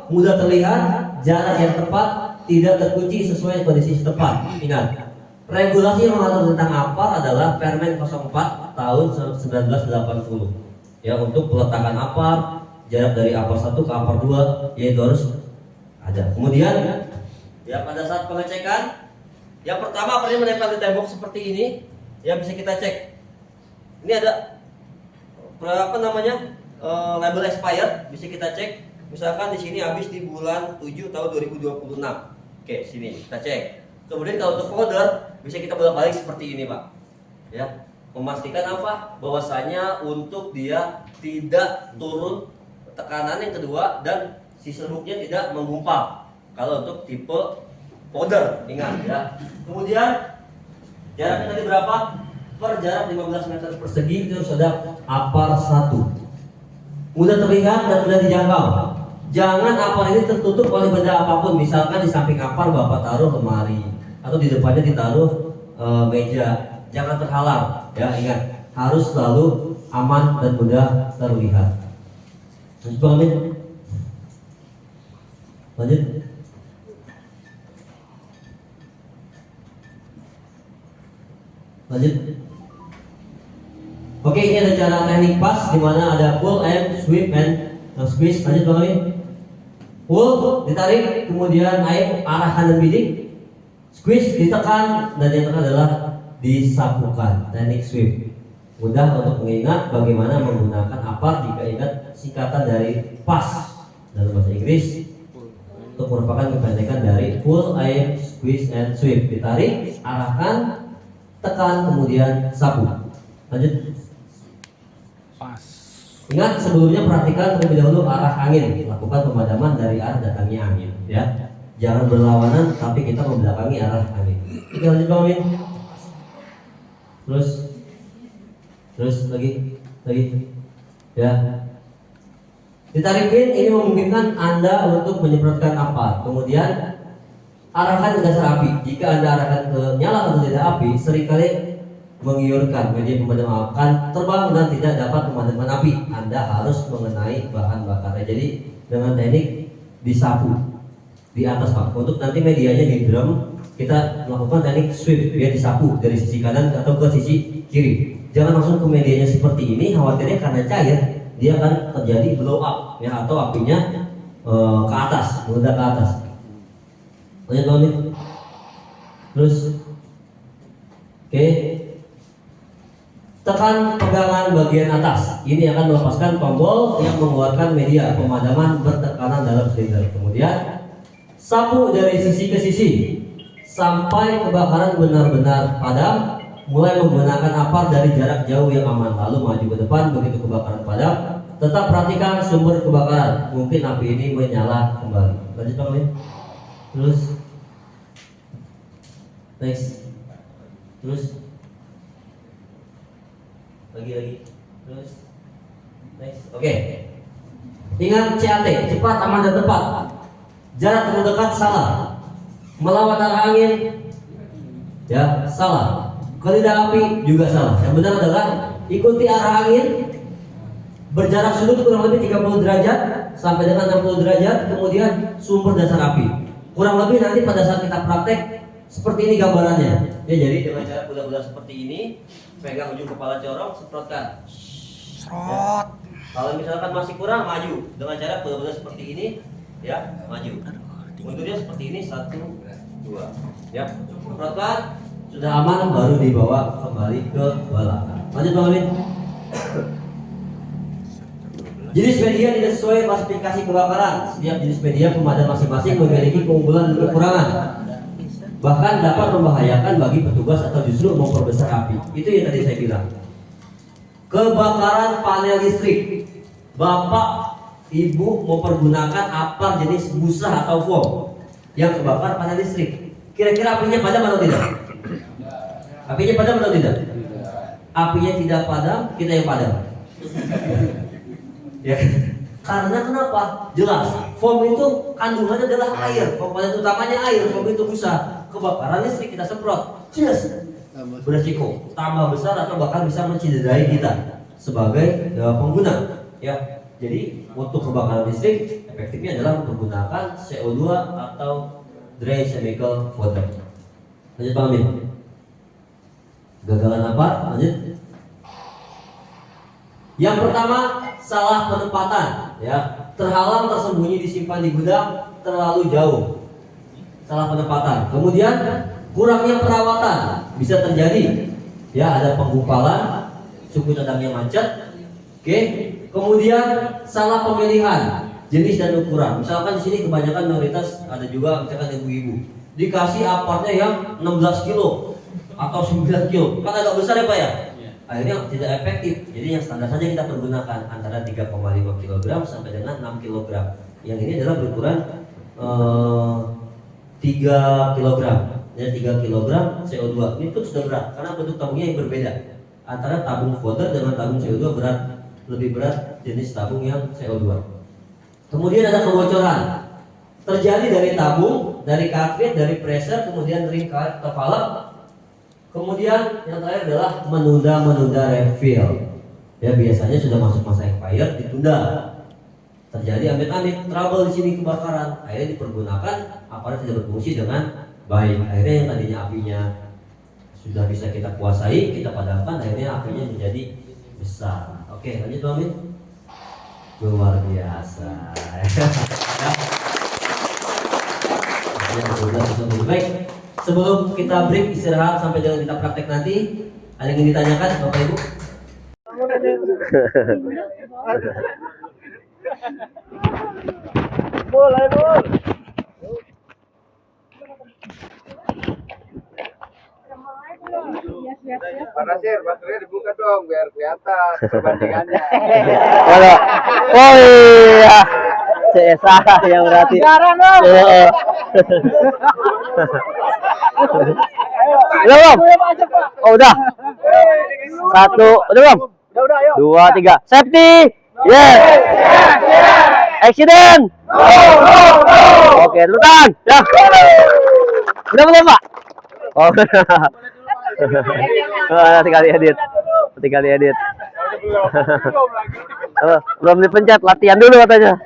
mudah terlihat, jarak yang tepat, tidak terkunci sesuai kondisi setempat. Ingat, regulasi yang mengatur tentang APAR adalah Permen 04 tahun 1980. Ya, untuk peletakan APAR, jarak dari APAR 1 ke APAR 2 yaitu harus ada. Kemudian ya pada saat pengecekan, yang pertama perlu menempel di tembok seperti ini. Ya bisa kita cek. Ini ada berapa namanya label expired, bisa kita cek. Misalkan di sini habis di bulan 7 tahun 2026. Oke, sini kita cek. Kemudian kalau untuk powder bisa kita bolak-balik seperti ini Pak. Ya, memastikan apa? Bahwasanya untuk dia tidak turun tekanan yang kedua dan si serbuknya tidak menggumpal. Kalau untuk tipe powder, ingat ya. Kemudian jaraknya tadi berapa? Per jarak 15 meter persegi itu sudah APAR 1. Mudah terlihat dan mudah dijangkau. Jangan APAR ini tertutup oleh benda apapun. Misalkan di samping APAR Bapak taruh lemari atau di depannya ditaruh meja. Jangan terhalang ya, ingat harus selalu aman dan mudah terlihat. Lanjut Bang Amin. Lanjut. Lanjut. Oke, ini ada cara teknik pas di mana ada pull and sweep and squeeze. Lanjut Bang Amin. Pull ditarik, kemudian air arahkan dan bidik. Squeeze ditekan, dan yang tekan adalah disapukan. Teknik sweep. Mudah untuk mengingat bagaimana menggunakan APAR jika ingat singkatan dari PAS dalam bahasa Inggris. Untuk merupakan kependekan dari pull, aim, squeeze, and sweep. Ditarik, arahkan, tekan, kemudian sapu. Lanjut. Pas. Ingat sebelumnya perhatikan terlebih dahulu arah angin. Lakukan pemadaman dari arah datangnya angin. Ya, jangan berlawanan, tapi kita membelakangi arah angin. Oke, lanjut Bang Amin. Terus lagi ya, ditarik pin ini memungkinkan Anda untuk menyemprotkan APAR. Kemudian arahkan ke dasar api. Jika Anda arahkan ke nyala atau tidak api, seringkali menggiurkan. Media pemadam akan terbang dan tidak dapat memadamkan api. Anda harus mengenai bahan bakarnya. Jadi dengan teknik disapu di atas Pak. Untuk nanti medianya di drum, kita melakukan teknik sweep, ya disapu dari sisi kanan atau ke sisi kiri. Jangan langsung ke medianya seperti ini, khawatirnya karena cair dia akan terjadi blow up ya, atau apinya ke atas, meledak ke atas. Lanjut Bang. Terus oke. Tekan pegangan bagian atas. Ini akan melepaskan tombol yang mengeluarkan media pemadaman bertekanan dalam silinder. Kemudian sapu dari sisi ke sisi sampai kebakaran benar-benar padam. Mulai menggunakan APAR dari jarak jauh yang aman, lalu maju ke depan begitu kebakaran padam. Tetap perhatikan sumber kebakaran, mungkin api ini menyala kembali. Lanjut Bang Lin. Terus Next. Terus. Lagi. Terus. Next. Oke. Ingat CAT, cepat, aman dan tepat. Jarak terdekat salah. Melawan arah angin, ya salah. Kelidah api juga salah. Yang benar adalah ikuti arah angin, berjarak sudut kurang lebih 30 derajat sampai dengan 60 derajat, kemudian sumber dasar api. Kurang lebih nanti pada saat kita praktek seperti ini gambarannya. Ya, jadi dengan cara bulat-bulat seperti ini, pegang ujung kepala corong, semprotkan. Ya. Kalau misalkan masih kurang, maju dengan cara bulat-bulat seperti ini, ya maju. Mundurnya seperti ini, 1, 2. Ya, semprotkan. Sudah aman, baru dibawa kembali ke belakang. Lanjut Bang Amin. Jenis media tidak sesuai klasifikasi kebakaran. Setiap jenis media pemadam masing-masing memiliki keunggulan dan kekurangan. Bahkan dapat membahayakan bagi petugas atau justru memperbesar api. Itu yang tadi saya bilang. Kebakaran panel listrik. Bapak, Ibu mempergunakan apar jenis busa atau foam yang kebakar panel listrik. Kira-kira apinya padam atau tidak? Apinya padam atau tidak? Apinya tidak padam, kita yang padam. Ya, karena kenapa? Jelas, foam itu kandungannya adalah air, komponen utamanya air, foam itu busa. Kebakaran listrik kita semprot, jelas beresiko tambah besar atau bahkan bisa mencederai kita sebagai pengguna. Ya, jadi untuk kebakaran listrik efektifnya adalah menggunakan CO2 atau dry chemical water. Lanjut Bang Amin. Gagalan apa? Lanjut. Yang pertama, salah penempatan, ya. Terhalang, tersembunyi, disimpan di gudang terlalu jauh. Salah penempatan. Kemudian kurangnya perawatan bisa terjadi. Ya, ada penggumpalan, suku cadangnya macet. Oke. Kemudian salah pemilihan jenis dan ukuran. Misalkan di sini kebanyakan mayoritas ada juga misalkan ibu-ibu. Dikasih apartnya yang 16 kilo atau 9 kilo. Kan agak besar ya Pak ya? Akhirnya tidak efektif. Jadi yang standar saja kita pergunakan antara 3,5 kg sampai dengan 6 kg. Yang ini adalah berukuran 3 kg. Ya, 3 kg CO2. Ini pun sudah berat karena bentuk tabungnya yang berbeda. Antara tabung fodder dengan tabung CO2 berat, lebih berat jenis tabung yang CO2. Kemudian ada kebocoran. Terjadi dari tabung, dari cartridge, dari pressure, kemudian ring atau valve. Kemudian yang terakhir adalah menunda refill. Ya, biasanya sudah masuk masa expired ditunda. Terjadi amit-amit trouble di sini kebakaran. Akhirnya dipergunakan aparat tidak berfungsi dengan baik. Akhirnya yang tadinya apinya sudah bisa kita kuasai, kita padamkan, akhirnya apinya menjadi besar. Oke, lanjut Bang Amin. Luar biasa. Ya, baik. Sebelum kita break istirahat sampai dengan kita praktek nanti, ada yang ingin ditanyakan Bapak Ibu? Boleh. Parasir, baterainya dibuka dong biar kelihatan perbandingannya. Halo. Oh iya. CSA yang berarti. Belum. Oh udah. 1, udah belum? Udah, ayo. 2, 3. Safety. Yes. Accident. Oke, dulu tangan. Ya. Udah belum, Pak? Oh. Tinggal diedit. Belum dipencet, latihan dulu katanya.